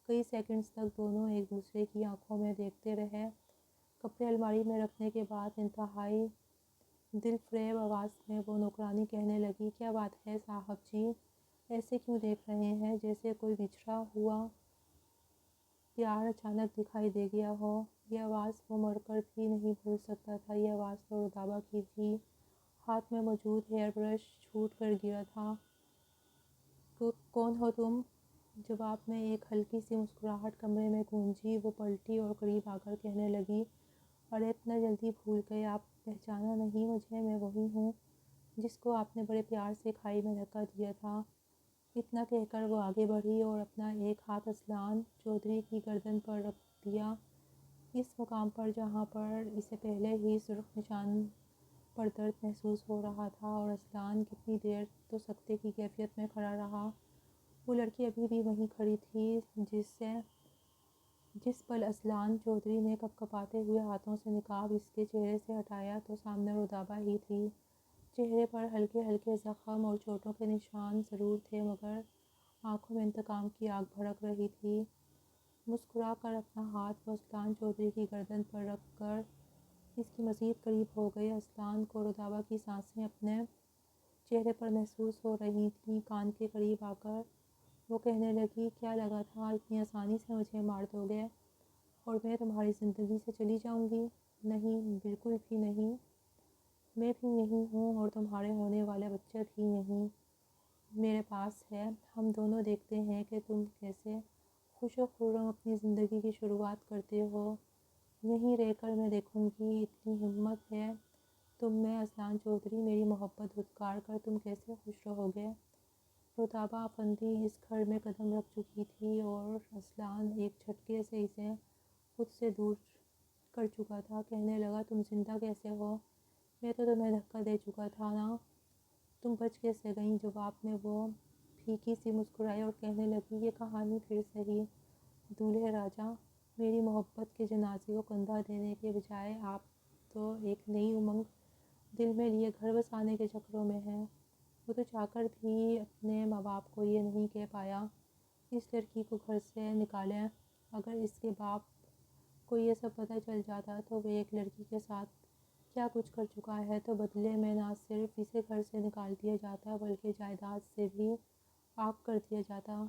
کئی سیکنڈز تک دونوں ایک دوسرے کی آنکھوں میں دیکھتے رہے۔ کپڑے الماری میں رکھنے کے بعد انتہائی دل فریب آواز میں وہ نوکرانی کہنے لگی، کیا بات ہے صاحب جی، ایسے کیوں دیکھ رہے ہیں جیسے کوئی بچھڑا ہوا پیار اچانک دکھائی دے گیا ہو۔ یہ آواز وہ مر کر بھی نہیں بھول سکتا تھا۔ یہ آواز تو رودابہ کی تھی۔ ہاتھ میں موجود ہیئر برش چھوٹ کر گرا تھا۔ کون ہو تم؟ جواب میں ایک ہلکی سی مسکراہٹ کمرے میں گونجی۔ وہ پلٹی اور قریب آ کر کہنے لگی، ارے اتنا جلدی بھول گئے، آپ پہچانا نہیں مجھے؟ میں وہی ہوں جس کو آپ نے بڑے پیار سے کھائی میں دھکا دیا تھا۔ اتنا کہہ کر وہ آگے بڑھی اور اپنا ایک ہاتھ اصلان چودھری کی گردن پر رکھ دیا، اس مقام پر جہاں پر اسے پہلے ہی سرخ نشان پر درد محسوس ہو رہا تھا۔ اور اصلان کتنی دیر تو سکتے کی کیفیت میں کھڑا رہا۔ وہ لڑکی ابھی بھی وہیں کھڑی تھی۔ جس پل اصلان چودھری نے کپکپاتے ہوئے ہاتھوں سے نقاب اس کے چہرے سے ہٹایا تو سامنے رودابہ ہی تھی۔ چہرے پر ہلکے ہلکے زخم اور چوٹوں کے نشان ضرور تھے، مگر آنکھوں میں انتقام کی آگ بھڑک رہی تھی۔ مسکرا کر اپنا ہاتھ وہ اصلان چودھری کی گردن پر رکھ کر اس کی مزید قریب ہو گئی۔ اصلان کو رودابہ کی سانسیں اپنے چہرے پر محسوس ہو رہی تھیں۔ کان کے قریب آ کر وہ کہنے لگی، کیا لگا تھا اتنی آسانی سے مجھے مار دو گے اور میں تمہاری زندگی سے چلی جاؤں گی؟ نہیں، بالکل بھی نہیں۔ میں بھی یہیں ہوں اور تمہارے ہونے والا بچہ بھی یہیں میرے پاس ہے۔ ہم دونوں دیکھتے ہیں کہ تم کیسے خوش و خرم اپنی زندگی کی شروعات کرتے ہو۔ یہیں رہ کر میں دیکھوں گی، اتنی ہمت ہے تم میں اصلان چودھری، میری محبت دھتکار کر تم کیسے خوش رہو گے؟ رودابہ افندی اس گھر میں قدم رکھ چکی تھی اور اصلان ایک جھٹکے سے اسے خود سے دور کر چکا تھا۔ کہنے لگا، تم زندہ کیسے ہو؟ میں تو تمہیں دھکا دے چکا تھا نا، تم بچ کیسے گئیں؟ جواب میں وہ پھیکی سی مسکرائی اور کہنے لگی، یہ کہانی پھر سہی دولہے راجا، میری محبت کے جنازے کو کندھا دینے کے بجائے آپ تو ایک نئی امنگ دل میں لیے گھر بسانے کے چکروں میں ہیں۔ وہ تو چاہ کر بھی اپنے ماں باپ کو یہ نہیں کہہ پایا اس لڑکی کو گھر سے نکالیں۔ اگر اس کے باپ کو یہ سب پتہ چل جاتا تو وہ ایک لڑکی کے ساتھ کیا کچھ کر چکا ہے تو بدلے میں نہ صرف اسے گھر سے نکال دیا جاتا بلکہ جائیداد سے بھی عاق کر دیا جاتا۔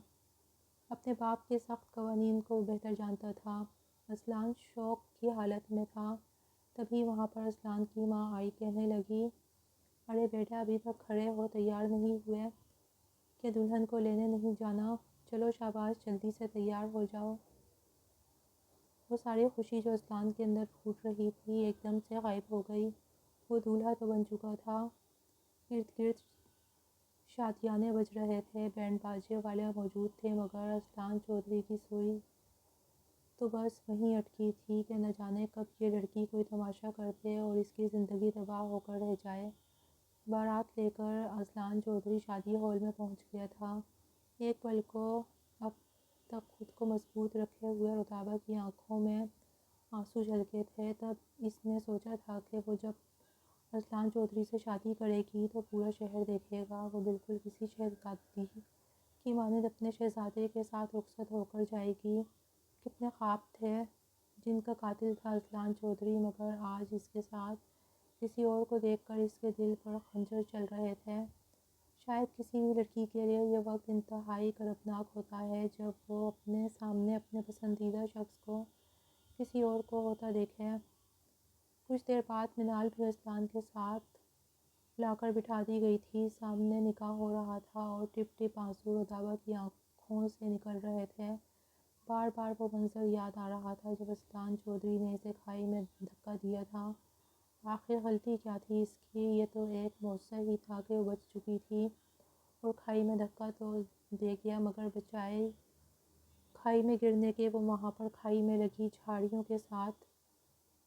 اپنے باپ کے سخت قوانین کو بہتر جانتا تھا۔ اصلان شوق کی حالت میں تھا۔ تبھی وہاں پر اصلان کی ماں آئی، کہنے لگی، ارے بیٹا، ابھی تک کھڑے ہو، تیار نہیں ہوئے کہ دلہن کو لینے نہیں جانا؟ چلو شاباش، جلدی سے تیار ہو جاؤ۔ وہ ساری خوشی جو اصلان کے اندر پھوٹ رہی تھی ایک دم سے غائب ہو گئی۔ وہ دولہا تو بن چکا تھا، ارد گرد شادیانے بج رہے تھے، بینڈ باجے والے موجود تھے، مگر اذلان چودھری کی سوئی تو بس وہیں اٹکی تھی کہ نہ جانے کب یہ لڑکی کوئی تماشا کر دے اور اس کی زندگی تباہ ہو کر رہ جائے۔ بارات لے کر اذلان چودھری شادی ہال میں پہنچ گیا تھا۔ ایک پل کو اب تک خود کو مضبوط رکھے ہوئے رتابہ کی آنکھوں میں آنسو جھلکے تھے۔ تب اس نے سوچا تھا کہ وہ جب اذلان چودھری سے شادی کرے گی تو پورا شہر دیکھے گا، وہ بالکل کسی شہزادی کی مانند اپنے شہزادے کے ساتھ رخصت ہو کر جائے گی۔ کتنے خواب تھے جن کا قاتل تھا اذلان چودھری، مگر آج اس کے ساتھ کسی اور کو دیکھ کر اس کے دل پر خنجر چل رہے تھے۔ شاید کسی بھی لڑکی کے لیے یہ وقت انتہائی کربناک ہوتا ہے جب وہ اپنے سامنے اپنے پسندیدہ شخص کو کسی اور کو ہوتا دیکھے۔ کچھ دیر بعد منال بھی اذلان کے ساتھ لا کر بٹھا دی گئی تھی۔ سامنے نکاح ہو رہا تھا اور ٹپ ٹپ آنسو رتابہ کی آنکھوں سے نکل رہے تھے۔ بار بار وہ منظر یاد آ رہا تھا جب اذلان چودھری نے اسے کھائی میں دھکا دیا تھا۔ آخر غلطی کیا تھی اس کی؟ یہ تو ایک معجزہ ہی تھا کہ وہ بچ چکی تھی اور کھائی میں دھکا تو دے گیا، مگر بجائے کھائی میں گرنے کے وہ وہاں پر کھائی میں لگی جھاڑیوں کے ساتھ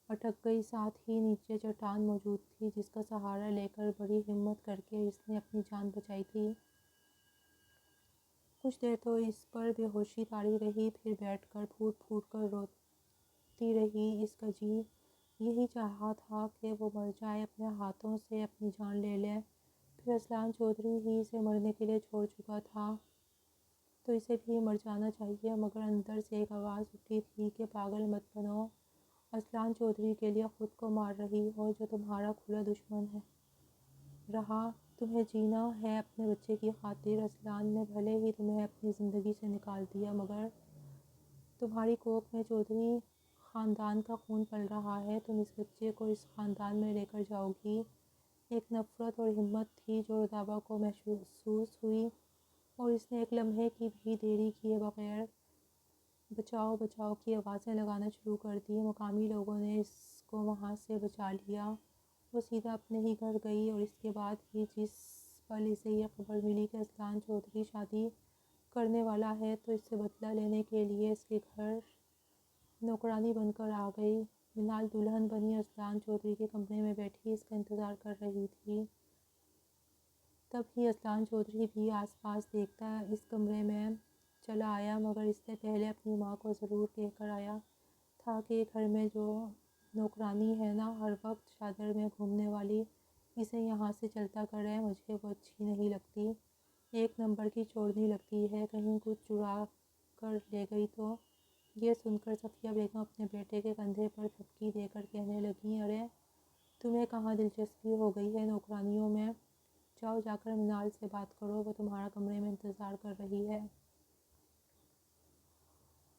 اٹک گئی۔ ساتھ ہی نیچے چٹان موجود تھی جس کا سہارا لے کر بڑی ہمت کر کے اس نے اپنی جان بچائی تھی۔ کچھ دیر تو اس پر بے ہوشی طاری رہی، پھر بیٹھ کر پھوٹ پھوٹ کر روتی رہی۔ اس کا جی یہی چاہا تھا کہ وہ مر جائے، اپنے ہاتھوں سے اپنی جان لے لے۔ پھر اذلان چودھری ہی اسے مرنے کے لیے چھوڑ چکا تھا تو اسے بھی مر جانا چاہیے، مگر اندر سے ایک آواز اٹھی تھی کہ پاگل مت بنو، اذلان چودھری کے لیے خود کو مار رہی ہو جو تمہارا کھلا دشمن رہا۔ تمہیں جینا ہے اپنے بچے کی خاطر۔ اذلان نے بھلے ہی تمہیں اپنی زندگی سے نکال دیا، مگر تمہاری کوکھ میں چودھری خاندان کا خون پل رہا ہے، تم اس بچے کو اس خاندان میں لے کر جاؤ گی۔ ایک نفرت اور ہمت تھی جو رتابہ کو محسوس ہوئی اور اس نے ایک لمحے کی بھی دیری کیے بغیر بچاؤ بچاؤ کی آوازیں لگانا شروع کر دی۔ مقامی لوگوں نے اس کو وہاں سے بچا لیا۔ وہ سیدھا اپنے ہی گھر گئی اور اس کے بعد ہی جس پل اسے یہ خبر ملی کہ اذلان چودھری شادی کرنے والا ہے تو اس سے بدلہ لینے کے لیے اس کے گھر نوکرانی بن کر آ گئی۔ منال دلہن بنی اذلان چودھری کے کمرے میں بیٹھی اس کا انتظار کر رہی تھی۔ تب ہی اذلان چودھری بھی آس پاس دیکھتا اس کمرے میں چلا آیا، مگر اس سے پہلے اپنی ماں کو ضرور کہہ کر آیا تھا کہ گھر میں جو نوکرانی ہے نا، ہر وقت چادر میں گھومنے والی، اسے یہاں سے چلتا کرے، مجھے وہ اچھی نہیں لگتی، ایک نمبر کی چورنی لگتی ہے، کہیں کچھ چرا کر لے گئی تو۔ یہ سن کر صفیہ بیگم اپنے بیٹے کے کندھے پر تھپکی دے کر کہنے لگیں، ارے تمہیں کہاں دلچسپی ہو گئی ہے نوکرانیوں میں؟ جاؤ جا کر منال سے بات کرو، وہ تمہارا کمرے میں انتظار کر رہی ہے۔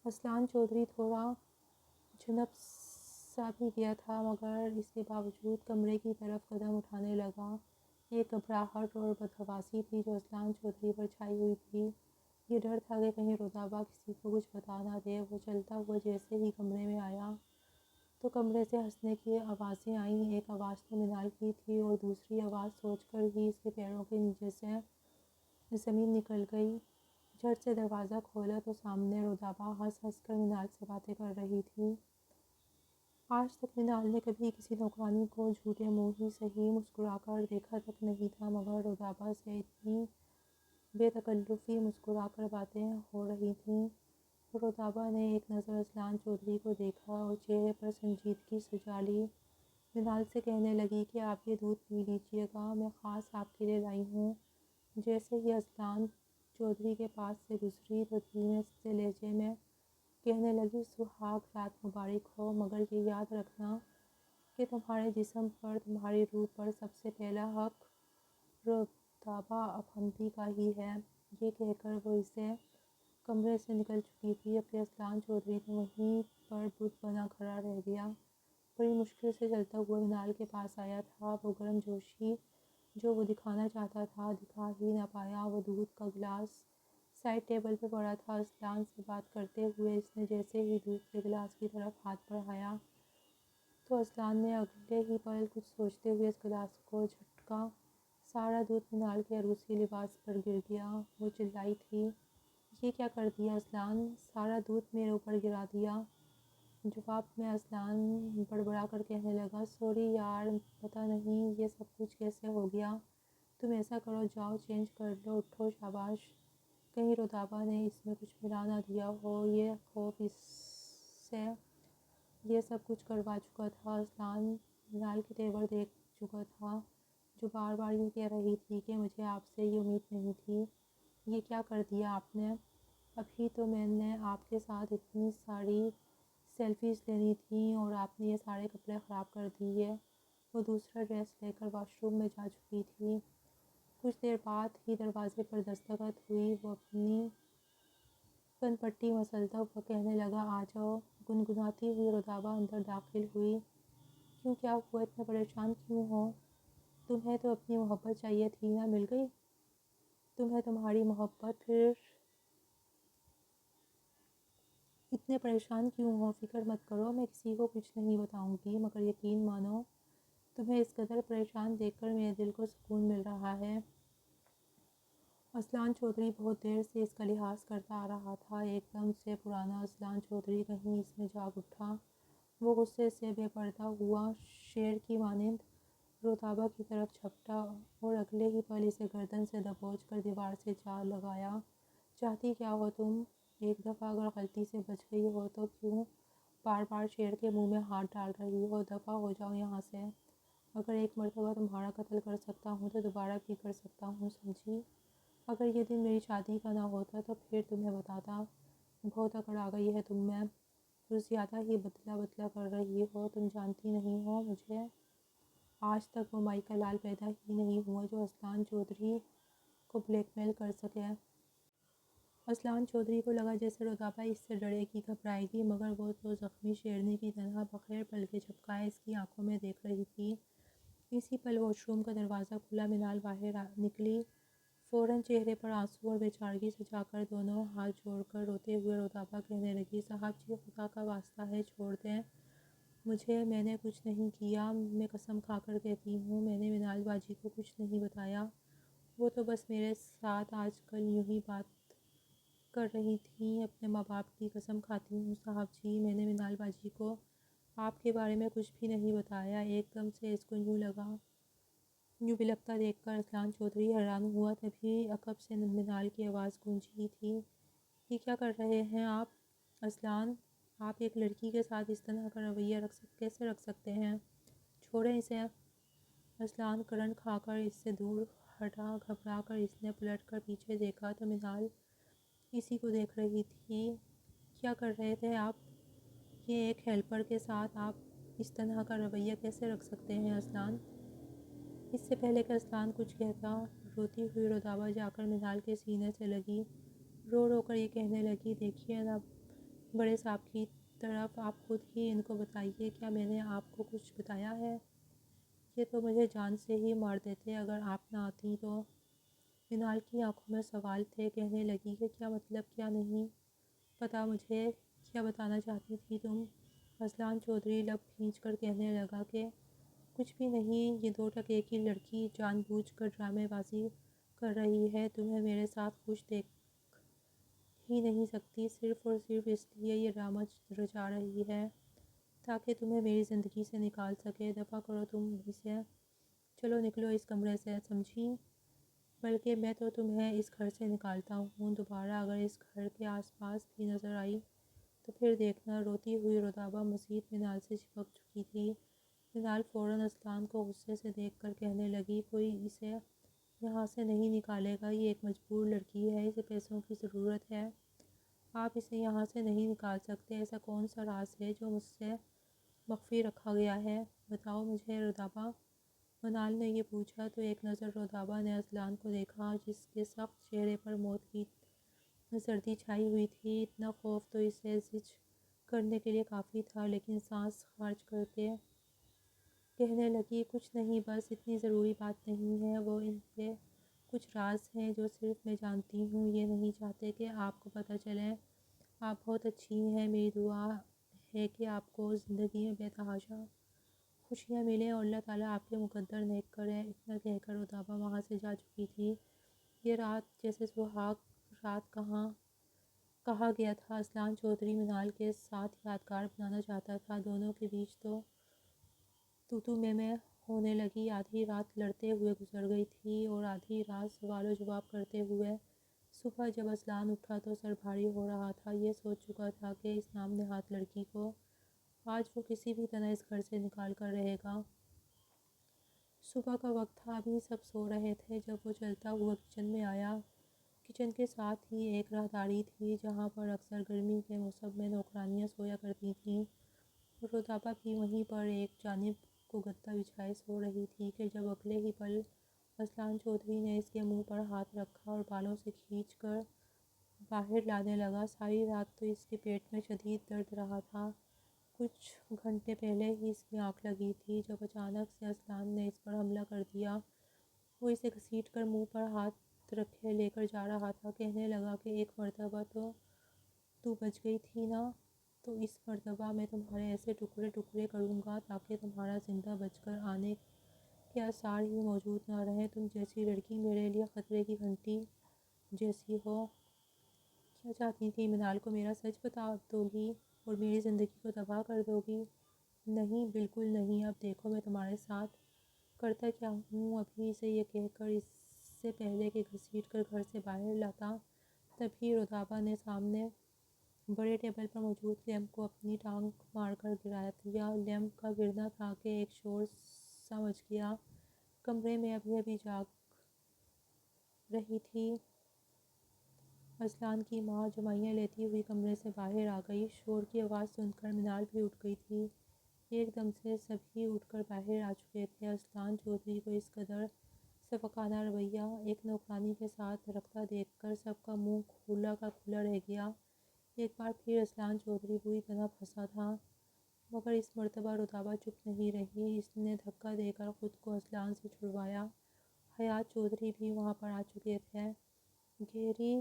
اذلان چودھری تھوڑا جھنپ سا بھی گیا تھا، مگر اس کے باوجود کمرے کی طرف قدم اٹھانے لگا۔ ایک گھبراہٹ اور بدحواسی تھی جو اذلان چودھری پر چھائی ہوئی تھی۔ یہ ڈر تھا کہ کہیں رتابہ کسی کو کچھ بتا نہ دے۔ وہ چلتا ہوا جیسے ہی کمرے میں آیا تو کمرے سے ہنسنے کی آوازیں آئیں۔ ایک آواز تو منال کی تھی اور دوسری آواز سوچ کر ہی اس کے پیروں کے نیچے سے زمین نکل گئی۔ جھٹ سے دروازہ کھولا تو سامنے رتابہ ہنس ہنس کر منال سے باتیں کر رہی تھی۔ آج تک منال نے کبھی کسی نوکرانی کو جھوٹے منہ ہی صحیح مسکرا کر دیکھا تک نہیں تھا، مگر رتابہ سے اتنی بے تکلفی مسکرا کر باتیں ہو رہی تھیں۔ رتابہ نے ایک نظر اذلان چودھری کو دیکھا اور چہرے پر سنجیدگی سجا لی۔ منال سے کہنے لگی کہ آپ یہ دودھ پی لیجیے گا، میں خاص آپ کے لیے لائی ہوں۔ جیسے ہی اذلان چودھری کے پاس سے گزری تو دھیمے سے لہجے میں کہنے لگی، سہاگ رات مبارک ہو، مگر یہ یاد رکھنا کہ تمہارے جسم پر، تمہاری روح پر سب سے پہلا حق رتابہ افندی کا ہی ہے۔ یہ کہہ کر وہ اسے کمرے سے نکل چکی تھی۔ اب اذلان چودھری تو وہیں پر بت بنا کھڑا رہ گیا، بڑی مشکل سے چلتا ہوا منال کے پاس آیا تھا۔ وہ گرم جوشی جو وہ دکھانا چاہتا تھا دکھا ہی نہ پایا۔ وہ دودھ کا گلاس سائڈ ٹیبل پہ پڑا تھا۔ اذلان سے بات کرتے ہوئے اس نے جیسے ہی دودھ کے گلاس کی طرف ہاتھ بڑھایا تو اسلان نے اگلے ہی پل کچھ سوچتے ہوئے اس گلاس کو جھٹکا۔ سارا دودھ منال کے عروسی لباس پر گر گیا۔ وہ چلائی تھی، یہ کیا کر دیا اسلان؟ سارا دودھ میرے اوپر گرا دیا۔ جواب میں اسلان بڑبڑا کر کہنے لگا، سوری یار، پتہ نہیں یہ سب کچھ کیسے ہو گیا۔ تم ایسا کرو، جاؤ چینج کر لو، اٹھو، شاباش۔ کہیں رودابا نے اس میں کچھ ملا نہ دیا ہو، یہ خوف اس سے یہ سب کچھ کروا چکا تھا۔ اسلان منال کے تیور دیکھ چکا تھا، جو بار بار یہ کہہ رہی تھی کہ مجھے آپ سے یہ امید نہیں تھی۔ یہ کیا کر دیا آپ نے؟ ابھی تو میں نے آپ کے ساتھ اتنی ساری سیلفیز لینی تھیں اور آپ نے یہ سارے کپڑے خراب کر دیے۔ وہ دوسرا ڈریس لے کر واش روم میں جا چکی تھی۔ کچھ دیر بعد ہی دروازے پر دستخط ہوئی۔ وہ اپنی کن پٹی مسلتا ہوا کہنے لگا، آ جاؤ۔ گنگناتی ہوئی رودابا اندر داخل ہوئی۔ کیوں، کیا ہوا؟ اتنے پریشان کیوں ہو؟ تمہیں تو اپنی محبت چاہیے تھی نا، مل گئی تمہیں تمہاری محبت، پھر اتنے پریشان کیوں ہو؟ فکر مت کرو، میں کسی کو کچھ نہیں بتاؤں گی، مگر یقین مانو تمہیں اس قدر پریشان دیکھ کر میرے دل کو سکون مل رہا ہے۔ اسلان چودھری بہت دیر سے اس کا لحاظ کرتا آ رہا تھا۔ ایک دم سے پرانا اسلان چودھری کہیں اس میں جاگ اٹھا۔ وہ غصے سے بے پردہ ہوا شیر کی مانند رودابا کی طرف جھپٹا اور اگلے ہی پل اسے گردن سے دبوچ کر دیوار سے جا لگایا۔ چاہتی کیا ہو تم؟ ایک دفعہ اگر غلطی سے بچ گئی ہو تو کیوں بار بار شیر کے منہ میں ہاتھ ڈال رہی ہو؟ دفعہ ہو جاؤ یہاں سے۔ اگر ایک مرتبہ تمہارا قتل کر سکتا ہوں تو دوبارہ بھی کر سکتا ہوں، سمجھی؟ اگر یہ دن میری شادی کا نہ ہوتا تو پھر تمہیں بتاتا۔ بہت اکڑ آ گئی ہے تم میں، کچھ زیادہ ہی بدلا بدلا کر رہی ہو۔ تم جانتی نہیں ہو مجھے، آج تک وہ مائی کا لال پیدا ہی نہیں ہوا جو اسلان چودھری کو بلیک میل کر سکے۔ اسلان چودھری کو لگا جیسے رودابا اس سے ڈرے گی، گھبرائے گی، مگر وہ تو زخمی شیرنی کی طرح بغیر پلکیں جھپکائے اس کی آنکھوں میں دیکھ رہی تھی۔ اسی پل واش روم کا دروازہ کھلا، منال باہر نکلی۔ فوراً چہرے پر آنسو اور بے-چارگی سجا کر دونوں ہاتھ جوڑ کر روتے ہوئے رودابا کہنے لگی، صاحب جی، خدا کا واسطہ ہے چھوڑ دیں مجھے، میں نے کچھ نہیں کیا، میں قسم کھا کر کہتی ہوں، میں نے منال باجی کو کچھ نہیں بتایا۔ وہ تو بس میرے ساتھ آج کل یوں ہی بات کر رہی تھیں۔ اپنے ماں باپ کی قسم کھاتی ہوں صاحب جی، میں نے منال باجی کو آپ کے بارے میں کچھ بھی نہیں بتایا۔ ایک دم سے اس کو یوں بلکتا دیکھ کر اسلان چودھری حیران ہوا۔ تبھی عقب سے منال کی آواز گونجی تھی، یہ کیا کر رہے ہیں آپ اسلان؟ آپ ایک لڑکی کے ساتھ اس طرح کا رویہ کیسے رکھ سکتے ہیں؟ چھوڑیں اسے۔ اسلان کرنٹ کھا کر اس سے دور ہٹا۔ گھبرا کر اس نے پلٹ کر پیچھے دیکھا تو منال اسی کو دیکھ رہی تھی۔ کیا کر رہے تھے آپ؟ یہ ایک ہیلپر کے ساتھ آپ اس طرح کا رویہ کیسے رکھ سکتے ہیں اسلان؟ اس سے پہلے کہ اسلان کچھ کہتا، روتی ہوئی رودابا جا کر منال کے سینے سے لگی، رو رو کر یہ کہنے لگی، دیکھیے نا بڑے صاحب کی طرف، آپ خود ہی ان کو بتائیے، کیا میں نے آپ کو کچھ بتایا ہے؟ یہ تو مجھے جان سے ہی مار دیتے اگر آپ نہ آتی تو۔ منال کی آنکھوں میں سوال تھے۔ کہنے لگی کہ کیا مطلب، کیا نہیں پتہ مجھے، کیا بتانا چاہتی تھی تم؟ اسلان چودھری لب کھینچ کر کہنے لگا کہ کچھ بھی نہیں، یہ دو ٹکے کی لڑکی جان بوجھ کر ڈرامے بازی کر رہی ہے، تمہیں میرے ساتھ خوش دیکھ ہی نہیں سکتی، صرف اور صرف اس لیے یہ ڈرامہ رچا رہی ہے تاکہ تمہیں میری زندگی سے نکال سکے۔ دفع کرو تم اسے، چلو نکلو اس کمرے سے، سمجھی؟ بلکہ میں تو تمہیں اس گھر سے نکالتا ہوں، دوبارہ اگر اس گھر کے آس پاس بھی نظر آئی تو پھر دیکھنا۔ روتی ہوئی رودابا مزید منال سے چپک چکی تھی۔ منال فوراً اسلان کو غصے سے دیکھ کر کہنے لگی، کوئی اسے یہاں سے نہیں نکالے گا، یہ ایک مجبور لڑکی ہے، اسے پیسوں کی ضرورت ہے، آپ اسے یہاں سے نہیں نکال سکتے۔ ایسا کون سا راز ہے جو مجھ سے مخفی رکھا گیا ہے؟ بتاؤ مجھے رودابا۔ منال نے یہ پوچھا تو ایک نظر رودابا نے اسلان کو دیکھا، جس کے سخت چہرے پر موت کی زردی چھائی ہوئی تھی۔ اتنا خوف تو اسے زج کرنے کے لیے کافی تھا، لیکن سانس خارج کر کے کہنے لگی، کچھ نہیں، بس اتنی ضروری بات نہیں ہے، وہ ان کے کچھ راز ہیں جو صرف میں جانتی ہوں، یہ نہیں چاہتے کہ آپ کو پتہ چلے۔ آپ بہت اچھی ہیں، میری دعا ہے کہ آپ کو زندگی میں بے تحاشا خوشیاں ملیں اور اللہ تعالیٰ آپ کے مقدر نیک کرے۔ اتنا کہہ کر رودابہ وہاں سے جا چکی تھی۔ یہ رات جیسے سہاگ رات کہا گیا تھا، اصلان چودھری منال کے ساتھ یادگار بنانا چاہتا تھا۔ دونوں کے بیچ تو میں ہونے لگی۔ آدھی رات لڑتے ہوئے گزر گئی تھی اور آدھی رات سوال و جواب کرتے ہوئے۔ صبح جب اصلان اٹھا تو سر بھاری ہو رہا تھا۔ یہ سوچ چکا تھا کہ اس نام نہاد لڑکی کو آج وہ کسی بھی طرح اس گھر سے نکال کر رہے گا۔ صبح کا وقت تھا، ابھی سب سو رہے تھے جب وہ چلتا ہوا کچن میں آیا۔ کچن کے ساتھ ہی ایک راہداری تھی جہاں پر اکثر گرمی کے موسم میں نوکرانیاں سویا کرتی تھیں۔ رودابہ بھی وہیں پر ایک جانب کو گدا بچھائے سو رہی تھی کہ جب اگلے ہی پل اصلان چودھری نے اس کے منہ پر ہاتھ رکھا اور بالوں سے کھینچ کر باہر لانے لگا۔ ساری رات تو اس کے پیٹ میں شدید درد رہا تھا۔ کچھ گھنٹے پہلے ہی اس کی آنکھ لگی تھی جب اچانک سے اصلان نے اس پر حملہ کر دیا۔ وہ اسے گھسیٹ کر منہ پر ہاتھ رکھے لے کر جا رہا تھا۔ کہنے لگا کہ ایک مرتبہ تو بچ گئی تھی نا، تو اس مرتبہ میں تمہارے ایسے ٹکڑے ٹکڑے کروں گا تاکہ تمہارا زندہ بچ کر آنے کے آثار ہی موجود نہ رہیں۔ تم جیسی لڑکی میرے لیے خطرے کی گھنٹی جیسی ہو۔ کیا چاہتی تھی؟ منال کو میرا سچ بتا دو گی اور میری زندگی کو تباہ کر دو گی؟ نہیں، بالکل نہیں۔ اب دیکھو میں تمہارے ساتھ کرتا کیا ہوں۔ ابھی اسے یہ کہہ کر اس سے پہلے کہ گھسیٹ کر گھر سے باہر لاتا، تبھی رودابہ نے سامنے بڑے ٹیبل پر موجود لیمپ کو اپنی ٹانگ مار کر گرا دیا۔ لیمپ کا گرنا تھا کہ ایک شور سا مچ گیا۔ کمرے میں ابھی ابھی جاگ رہی تھی اصلان کی ماں جمائیاں لیتی ہوئی کمرے سے باہر آ گئی۔ شور کی آواز سن کر منال بھی اٹھ گئی تھی۔ ایک دم سے سبھی اٹھ کر باہر آ چکے تھے۔ اصلان چودھری کو اس قدر سفکانہ رویہ ایک نوکرانی کے ساتھ رکھتا دیکھ کر سب کا منہ کھلا کا کھلا رہ گیا۔ ایک بار پھر اصلان چودھری بری طرح پھنسا تھا، مگر اس مرتبہ رودابہ چپ نہیں رہی۔ اس نے دھکا دے کر خود کو اصلان سے چھڑوایا۔ حیات چودھری بھی وہاں پر آ چکے تھے۔ گہری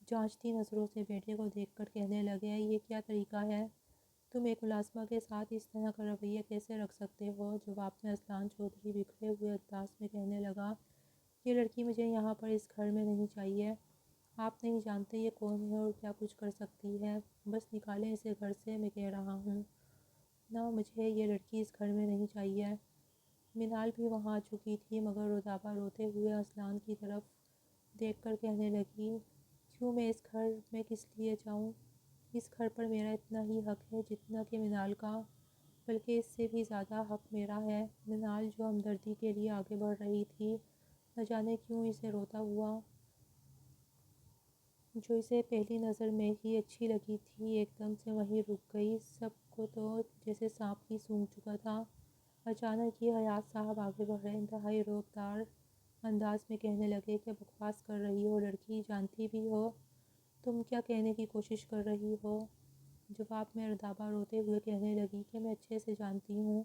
جانچتی نظروں سے بیٹے کو دیکھ کر کہنے لگے، یہ کیا طریقہ ہے؟ تم ایک ملازمہ کے ساتھ اس طرح کا رویہ کیسے رکھ سکتے ہو؟ جواب میں اصلان چودھری بکھرے ہوئے انداز میں کہنے لگا، یہ لڑکی مجھے یہاں پر اس گھر میں نہیں چاہیے۔ آپ نہیں جانتے یہ کون ہے اور کیا کچھ کر سکتی ہے۔ بس نکالیں اسے گھر سے، میں کہہ رہا ہوں نا، مجھے یہ لڑکی اس گھر میں نہیں چاہیے۔ منال بھی وہاں آ چکی تھی، مگر رودابہ روتے ہوئے اصلان کی طرف دیکھ کر کہنے لگی، کیوں میں اس گھر میں کس لیے جاؤں؟ اس گھر پر میرا اتنا ہی حق ہے جتنا کہ منال کا، بلکہ اس سے بھی زیادہ حق میرا ہے۔ منال جو ہمدردی کے لیے آگے بڑھ رہی تھی، نہ جانے کیوں اسے روتا ہوا، جو اسے پہلی نظر میں ہی اچھی لگی تھی، ایک دم سے وہیں رک گئی۔ سب کو تو جیسے سانپ ہی سونگھ چکا تھا۔ اچانک ہی حیات صاحب آگے بڑھے، انتہائی روکدار انداز میں کہنے لگے، کیا بکواس کر رہی ہو لڑکی؟ جانتی بھی ہو تم کیا کہنے کی کوشش کر رہی ہو؟ جواب میں رودابہ روتے ہوئے کہنے لگی کہ میں اچھے سے جانتی ہوں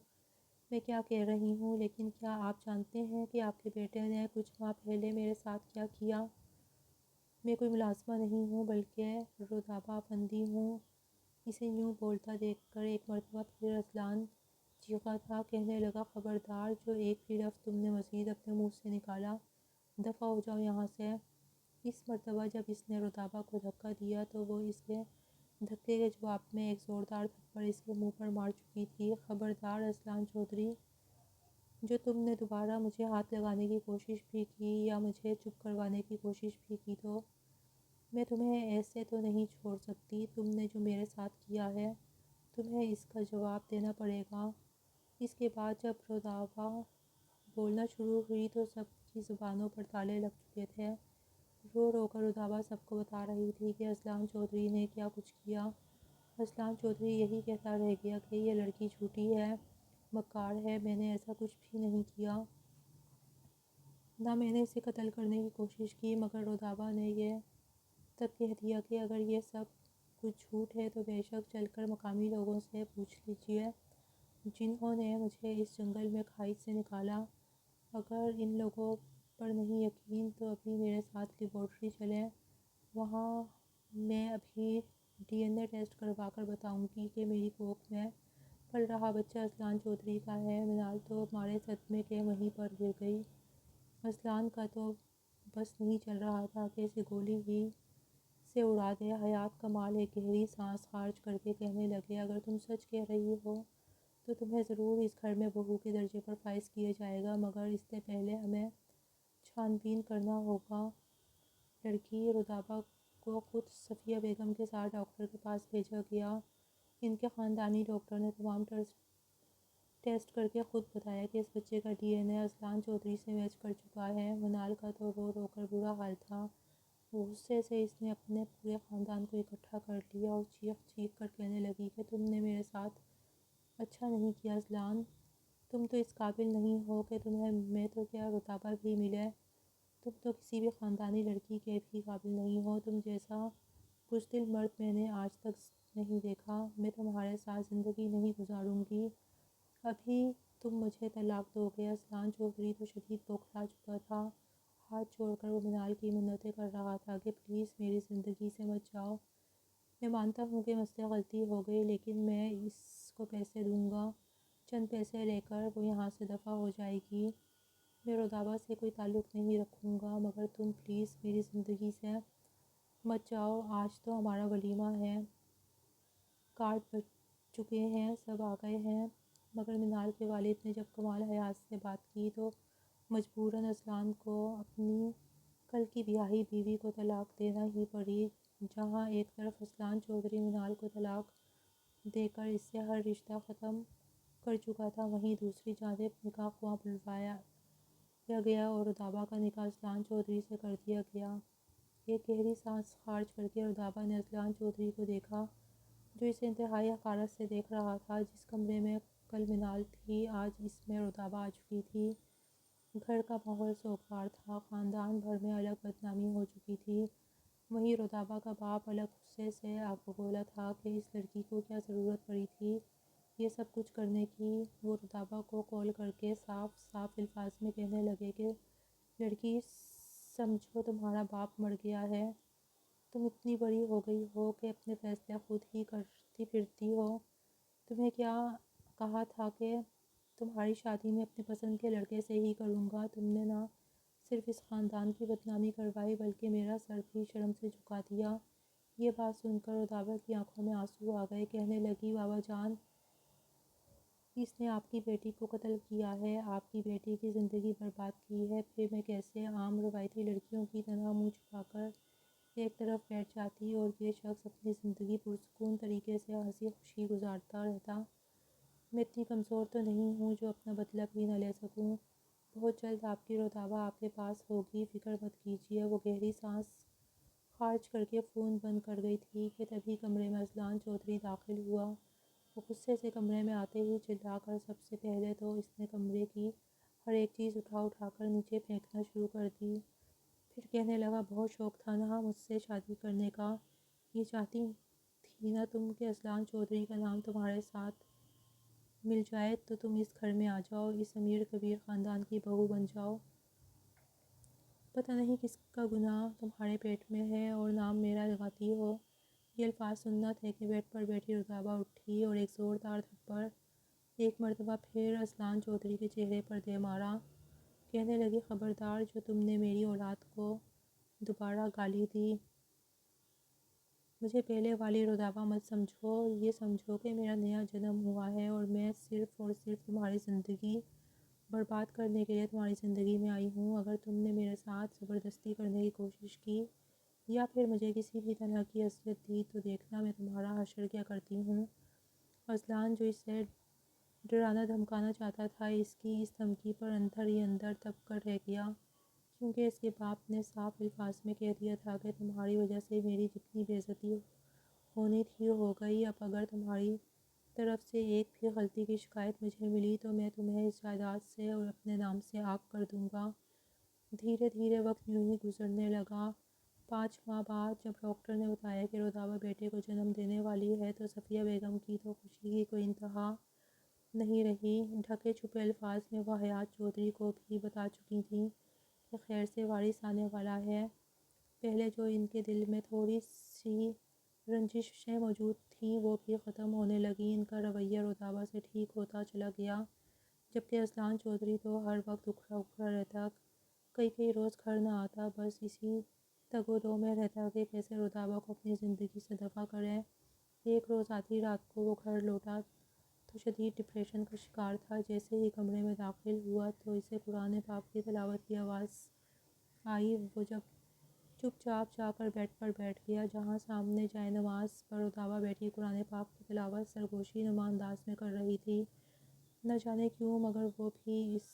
میں کیا کہہ رہی ہوں، لیکن کیا آپ جانتے ہیں کہ آپ کے بیٹے نے کچھ ماہ پہلے میرے ساتھ کیا کیا؟ میں کوئی ملازمہ نہیں ہوں بلکہ رودابہ افندی ہوں۔ اسے یوں بولتا دیکھ کر ایک مرتبہ پھر اصلان چیخا تھا، کہنے لگا، خبردار، جو ایک بھی لفظ تم نے مزید اپنے منہ سے نکالا، دفع ہو جاؤ یہاں سے۔ اس مرتبہ جب اس نے رودابہ کو دھکا دیا تو وہ اس کے دھکے کے جواب میں ایک زوردار تھپڑ اس کے منہ پر مار چکی تھی۔ خبردار اصلان چودھری، جو تم نے دوبارہ مجھے ہاتھ لگانے کی کوشش بھی کی یا مجھے چپ کروانے کی کوشش بھی کی تو میں تمہیں ایسے تو نہیں چھوڑ سکتی۔ تم نے جو میرے ساتھ کیا ہے تمہیں اس کا جواب دینا پڑے گا۔ اس کے بعد جب رودابہ بولنا شروع ہوئی تو سب کی زبانوں پر تالے لگ چکے تھے۔ رو رو کر رودابہ سب کو بتا رہی تھی کہ اصلان چودھری نے کیا کچھ کیا۔ اصلان چودھری یہی کہتا رہ گیا کہ یہ لڑکی جھوٹی ہے، مکار ہے، میں نے ایسا کچھ بھی نہیں کیا، نہ میں نے اسے قتل کرنے کی کوشش کی۔ مگر رودابہ نے یہ تک کہہ دیا کہ اگر یہ سب کچھ جھوٹ ہے تو بے شک چل کر مقامی لوگوں سے پوچھ لیجیے جنہوں نے مجھے اس جنگل میں کھائی سے نکالا۔ اگر ان لوگوں پر نہیں یقین تو ابھی میرے ساتھ لیبارٹری چلیں، وہاں میں ابھی ڈی این اے ٹیسٹ کروا کر بتاؤں گی کہ میری کوکھ میں پل رہا بچہ اسلان چودھری کا ہے۔ منال تو مارے صدمے کے وہیں پر گر گئی۔ اسلان کا تو بس نہیں چل رہا تھا کہ اسے گولی ہی سے اڑا دے۔ حیات کمال ایک گہری سانس خارج کر کے کہنے لگے، اگر تم سچ کہہ رہی ہو تو تمہیں ضرور اس گھر میں بہو کے درجے پر فائز کیا جائے گا، مگر اس سے پہلے ہمیں چھان بین کرنا ہوگا۔ لڑکی رودابہ کو خود صفیہ بیگم کے ساتھ ڈاکٹر کے پاس بھیجا گیا۔ ان کے خاندانی ڈاکٹر نے تمام ٹیسٹ کر کے خود بتایا کہ اس بچے کا ڈی این اے اسلان چودھری سے میچ کر چکا ہے۔ منال کا تو رو رو کر برا حال تھا۔ غصے سے اس نے اپنے پورے خاندان کو اکٹھا کر لیا اور چیخ چیخ کر کہنے لگی کہ تم نے میرے ساتھ اچھا نہیں کیا اسلان، تم تو اس قابل نہیں ہو کہ تمہیں میں تو کیا رودابہ بھی ملے، تم تو کسی بھی خاندانی لڑکی کے بھی قابل نہیں ہو، تم جیسا بزدل مرد میں نے آج تک نہیں دیکھا، میں تمہارے ساتھ زندگی نہیں گزاروں گی، ابھی تم مجھے طلاق دو گے۔ اسلان چودھری تو شدید بوکھلا چکا تھا۔ ہاتھ جوڑ کر وہ منال کی منتیں کر رہا تھا کہ پلیز میری زندگی سے مت جاؤ، میں مانتا ہوں کہ مجھ سے غلطی ہو گئی، لیکن میں اس کو پیسے دوں گا، چند پیسے لے کر وہ یہاں سے دفع ہو جائے گی، میں رودابہ سے کوئی تعلق نہیں رکھوں گا، مگر تم پلیز میری زندگی سے مت جاؤ۔ آج تو ہمارا ولیمہ ہے، کارڈ بج چکے ہیں، سب آ گئے ہیں۔ مگر منال کے والد نے جب کمال حیات سے بات کی تو مجبوراً اسلان کو اپنی کل کی بیاہی بیوی کو طلاق دینا ہی پڑی۔ جہاں ایک طرف اسلان چودھری منال کو طلاق دے کر اس سے ہر رشتہ ختم کر چکا تھا، وہیں دوسری جانب نکاح خواں بلوایا گیا اور رودابہ کا نکاح اسلان چودھری سے کر دیا گیا۔ ایک گہری سانس خارج کر کے رودابہ نے اسلان چودھری کو دیکھا، جو اسے انتہائی حقارت سے دیکھ رہا تھا۔ جس کمرے میں کل منال تھی، آج اس میں رودابہ آ چکی تھی۔ گھر کا ماحول سوگوار تھا، خاندان بھر میں الگ بدنامی ہو چکی تھی۔ وہیں رودابہ کا باپ الگ غصے سے آگ بگولا تھا کہ اس لڑکی کو کیا ضرورت پڑی تھی یہ سب کچھ کرنے کی۔ وہ رودابہ کو کال کر کے صاف صاف الفاظ میں کہنے لگے کہ لڑکی سمجھو تمہارا باپ مر گیا ہے، تم اتنی بڑی ہو گئی ہو کہ اپنے فیصلے خود ہی کرتی پھرتی ہو، تمہیں کیا کہا تھا کہ تمہاری شادی میں اپنے پسند کے لڑکے سے ہی کروں گا، تم نے نہ صرف اس خاندان کی بدنامی کروائی بلکہ میرا سر بھی شرم سے جھکا دیا۔ یہ بات سن کر رودابہ کی آنکھوں میں آنسو آ گئے، کہنے لگی بابا جان، اس نے آپ کی بیٹی کو قتل کیا ہے، آپ کی بیٹی کی زندگی برباد کی ہے، پھر میں کیسے عام روایتی لڑکیوں کی طرح منہ چھپا کر ایک طرف بیٹھ جاتی اور یہ شخص اپنی زندگی پرسکون طریقے سے ہنسی خوشی گزارتا رہتا۔ میں اتنی کمزور تو نہیں ہوں جو اپنا بدلہ بھی نہ لے سکوں، بہت جلد آپ کی رودابہ آپ کے پاس ہوگی، فکر مت کیجیے۔ وہ گہری سانس خارج کر کے فون بند کر گئی تھی کہ تبھی کمرے میں اسلان چودھری داخل ہوا۔ وہ غصے سے کمرے میں آتے ہی چلا کر سب سے پہلے تو اس نے کمرے کی ہر ایک چیز اٹھا کر نیچے پھینکنا شروع کر دی۔ پھر کہنے لگا، بہت شوق تھا نا مجھ سے شادی کرنے کا، یہ چاہتی تھی نا تم کہ اسلان چودھری کا نام تمہارے ساتھ مل جائے تو تم اس گھر میں آ جاؤ، اس امیر کبیر خاندان کی بہو بن جاؤ، پتہ نہیں کس کا گناہ تمہارے پیٹ میں ہے اور نام میرا لگاتی ہو۔ یہ الفاظ سننا تھے کہ بیڈ پر بیٹھی رودابہ اٹھی اور ایک زوردار تھپڑ ایک مرتبہ پھر اسلان چودھری کے چہرے پر دے مارا۔ کہنے لگی، خبردار، جو تم نے میری اولاد کو دوبارہ گالی دی، مجھے پہلے والی رودابہ مت سمجھو، یہ سمجھو کہ میرا نیا جنم ہوا ہے اور میں صرف اور صرف تمہاری زندگی برباد کرنے کے لیے تمہاری زندگی میں آئی ہوں۔ اگر تم نے میرے ساتھ زبردستی کرنے کی کوشش کی یا پھر مجھے کسی بھی طرح کی اذیت دی تو دیکھنا میں تمہارا حشر کیا کرتی ہوں۔ اسلان جو اسے ڈرانا دھمکانا چاہتا تھا، اس کی اس دھمکی پر اندر ہی اندر دب کر رہ گیا، کیونکہ اس کے باپ نے صاف الفاظ میں کہہ دیا تھا کہ تمہاری وجہ سے میری جتنی بے عزتی ہونی تھی ہو گئی، اب اگر تمہاری طرف سے ایک بھی غلطی کی شکایت مجھے ملی تو میں تمہیں اس جائیداد سے اور اپنے نام سے عاق کر دوں گا۔ دھیرے دھیرے وقت یوں ہی گزرنے لگا۔ 5 ماہ بعد جب ڈاکٹر نے بتایا کہ رودابہ بیٹے کو جنم دینے والی ہے تو صفیہ بیگم کی تو خوشی کی کوئی انتہا نہیں رہی۔ ڈھکے چھپے الفاظ میں وہ حیات چودھری کو بھی بتا چکی تھیں کہ خیر سے وارث آنے والا ہے۔ پہلے جو ان کے دل میں تھوڑی سی رنجشیں موجود تھیں وہ بھی ختم ہونے لگیں۔ ان کا رویہ رودابہ سے ٹھیک ہوتا چلا گیا، جبکہ اذلان چودھری تو ہر وقت اکھڑا اکھڑا رہتا، کئی روز گھر نہ آتا، بس اسی تگ و دو میں رہتا کہ کیسے رودابہ کو اپنی زندگی سے دفع کرے۔ ایک روز آدھی رات کو وہ گھر لوٹا تو شدید ڈپریشن کا شکار تھا۔ جیسے ہی کمرے میں داخل ہوا تو اسے قرآن پاک کی تلاوت کی آواز آئی۔ وہ جب چپ چاپ جا کر بیڈ پر بیٹھ گیا جہاں سامنے جائے نماز پر رودابہ بیٹھی قرآن پاک کی تلاوت سرگوشی نما انداز میں کر رہی تھی۔ نہ جانے کیوں مگر وہ بھی اس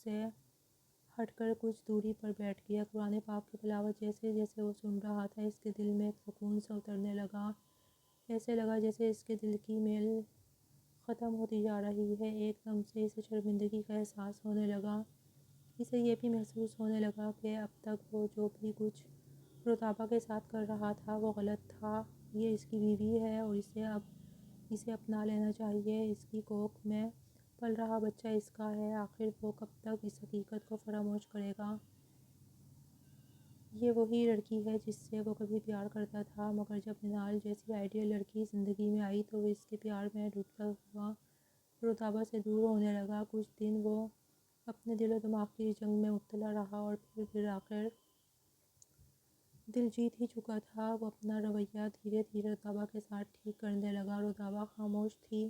سے ہٹ کر کچھ دوری پر بیٹھ گیا۔ قرآن پاک کی تلاوت جیسے جیسے وہ سن رہا تھا اس کے دل میں ایک سکون سا اترنے لگا۔ ایسے لگا جیسے اس کے دل کی میل ختم ہوتی جا رہی ہے۔ ایک دم سے اسے شرمندگی کا احساس ہونے لگا۔ اسے یہ بھی محسوس ہونے لگا کہ اب تک وہ جو بھی کچھ رودابہ کے ساتھ کر رہا تھا وہ غلط تھا۔ یہ اس کی بیوی ہے اور اسے اپنا لینا چاہیے۔ اس کی کوکھ میں پل رہا بچہ اس کا ہے۔ آخر وہ کب تک اس حقیقت کو فراموش کرے گا؟ یہ وہی لڑکی ہے جس سے وہ کبھی پیار کرتا تھا، مگر جب منال جیسی آئیڈیل لڑکی زندگی میں آئی تو وہ اس کے پیار میں ڈوبتا ہوا رودابہ سے دور ہونے لگا۔ کچھ دن وہ اپنے دل و دماغ کی جنگ میں مبتلا رہا اور پھر آخر دل جیت ہی چکا تھا۔ وہ اپنا رویہ دھیرے دھیرے رودابہ کے ساتھ ٹھیک کرنے لگا۔ رودابہ خاموش تھی،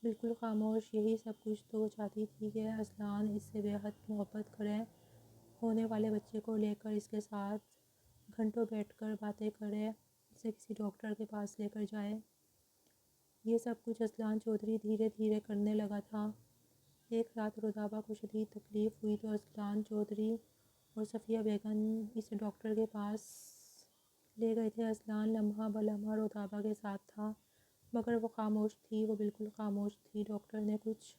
بالکل خاموش۔ یہی سب کچھ تو وہ چاہتی تھی کہ اذلان اس سے بے حد محبت کرے، ہونے والے بچے کو لے کر اس کے ساتھ گھنٹوں بیٹھ کر باتیں کرے، اسے کسی ڈاکٹر کے پاس لے کر جائے۔ یہ سب کچھ اذلان چودھری دھیرے دھیرے کرنے لگا تھا۔ ایک رات رودابہ کو شدید تکلیف ہوئی تو اذلان چودھری اور صفیہ بیگم اسے ڈاکٹر کے پاس لے گئے تھے۔ اذلان لمحہ بہ لمحہ رودابہ کے ساتھ تھا، مگر وہ خاموش تھی، وہ بالکل خاموش تھی۔ ڈاکٹر نے کچھ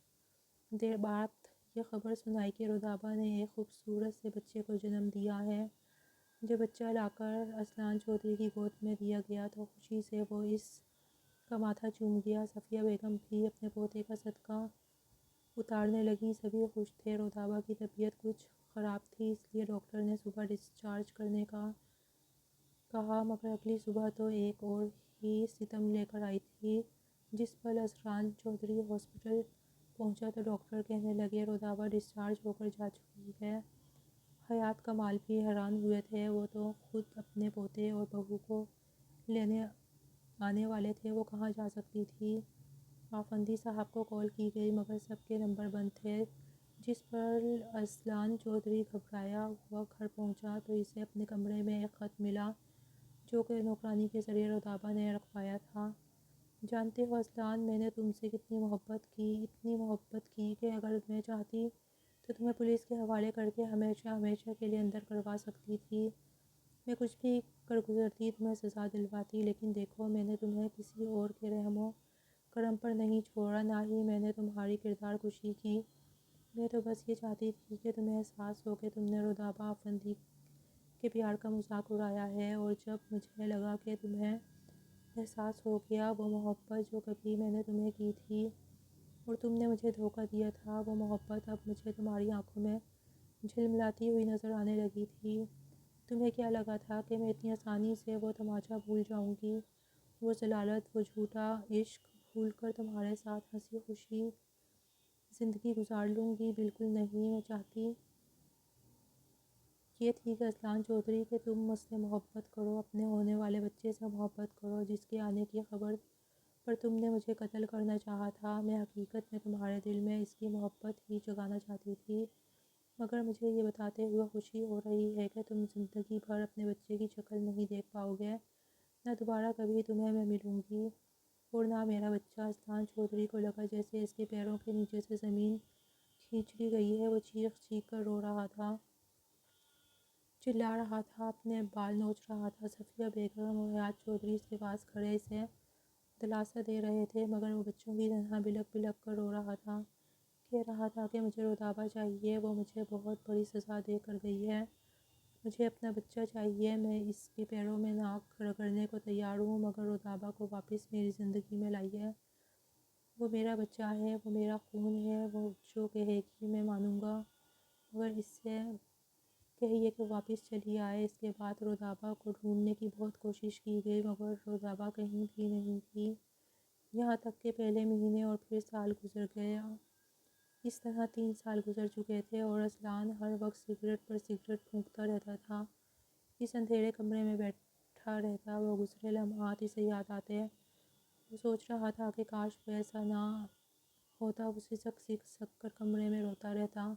دیر بعد یہ خبر سنائی کہ رودابہ نے ایک خوبصورت سے بچے کو جنم دیا ہے۔ جب بچہ لا کر اذلان چودھری کی گود میں دیا گیا تو خوشی سے وہ اس کا ماتھا چوم گیا۔ صفیہ بیگم بھی اپنے پوتے کا صدقہ اتارنے لگیں۔ سبھی خوش تھے۔ رودابہ کی طبیعت کچھ خراب تھی، اس لیے ڈاکٹر نے صبح ڈسچارج کرنے کا کہا، مگر اگلی صبح تو ایک اور ہی ستم لے کر آئی تھی۔ جس پل اذلان چودھری ہاسپٹل پہنچا تو ڈاکٹر کہنے لگے رودابہ ڈسچارج ہو کر جا چکی ہے۔ حیات کمال بھی حیران ہوئے تھے، وہ تو خود اپنے پوتے اور بہو کو لینے آنے والے تھے، وہ کہاں جا سکتی تھی؟ آفندی صاحب کو کال کی گئی مگر سب کے نمبر بند تھے۔ جس پر اذلان چودھری گھبرایا ہوا گھر پہنچا تو اسے اپنے کمرے میں ایک خط ملا جو کہ نوکرانی کے ذریعے رودابہ نے رکھوایا تھا۔ جانتے ہو اذلان، میں نے تم سے کتنی محبت کی، اتنی محبت کی کہ اگر میں چاہتی تو تمہیں پولیس کے حوالے کر کے ہمیشہ ہمیشہ کے لیے اندر کروا سکتی تھی۔ میں کچھ بھی کر گزرتی، تمہیں سزا دلواتی، لیکن دیکھو میں نے تمہیں کسی اور کے رحم و کرم پر نہیں چھوڑا، نہ ہی میں نے تمہاری کردار کشی کی۔ میں تو بس یہ چاہتی تھی کہ تمہیں احساس ہو کہ تم نے رودابہ آفندی کے پیار کا مذاق اڑایا ہے، اور جب مجھے لگا کہ تمہیں احساس ہو گیا، وہ محبت جو کبھی میں نے تمہیں کی تھی اور تم نے مجھے دھوکہ دیا تھا، وہ محبت اب مجھے تمہاری آنکھوں میں جھلملاتی ہوئی نظر آنے لگی تھی۔ تمہیں کیا لگا تھا کہ میں اتنی آسانی سے وہ تماشا بھول جاؤں گی، وہ ضلالت، وہ جھوٹا عشق بھول کر تمہارے ساتھ ہنسی خوشی زندگی گزار لوں گی؟ بالکل نہیں۔ میں چاہتی یہ تھی کہ اذلان چودھری کہ تم مجھ سے محبت کرو، اپنے ہونے والے بچے سے محبت کرو جس کے آنے کی خبر پر تم نے مجھے قتل کرنا چاہا تھا۔ میں حقیقت میں تمہارے دل میں اس کی محبت ہی جگانا چاہتی تھی، مگر مجھے یہ بتاتے ہوئے خوشی ہو رہی ہے کہ تم زندگی بھر اپنے بچے کی شکل نہیں دیکھ پاؤ گے، نہ دوبارہ کبھی تمہیں میں ملوں گی، اور نہ میرا بچہ۔ اذلان چودھری کو لگا جیسے اس کے پیروں کے نیچے سے زمین کھینچ لی گئی ہے۔ وہ چیخ چیخ کر رو رہا تھا، چلا رہا تھا، اپنے بال نوچ رہا تھا۔ صفیہ بیگم اور حیات چودھری اس کے پاس کھڑے اسے دلاسا دے رہے تھے، مگر وہ بچوں کی طرح بلک بلک کر رو رہا تھا، کہہ رہا تھا کہ مجھے رودابہ چاہیے، وہ مجھے بہت بڑی سزا دے کر گئی ہے، مجھے اپنا بچہ چاہیے، میں اس کے پیروں میں ناک رگڑنے کو تیار ہوں، مگر رودابہ کو واپس میری زندگی میں لائیے، وہ میرا بچہ ہے، وہ میرا خون ہے، وہ جو کہے گی میں مانوں گا، مگر اس سے کہیے کہ واپس چلی آئے۔ اس کے بعد رودابہ کو ڈھونڈنے کی بہت کوشش کی گئی مگر رودابہ کہیں بھی نہیں تھی، یہاں تک کہ پہلے مہینے اور پھر سال گزر گیا۔ اس طرح 3 سال گزر چکے تھے اور ارسلان ہر وقت سگریٹ پر سگریٹ پھونکتا رہتا تھا۔ اس اندھیرے کمرے میں بیٹھا رہتا، وہ گزرے لمحات اسے یاد آتے۔ وہ سوچ رہا تھا کہ کاش وہ ایسا نہ ہوتا، وہ سسک سسک کر کمرے میں روتا رہتا۔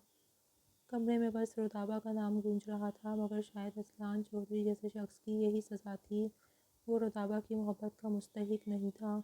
کمرے میں بس رودابہ کا نام گونج رہا تھا، مگر شاید ارسلان چودھری جیسے شخص کی یہی سزا تھی، وہ رودابہ کی محبت کا مستحق نہیں تھا۔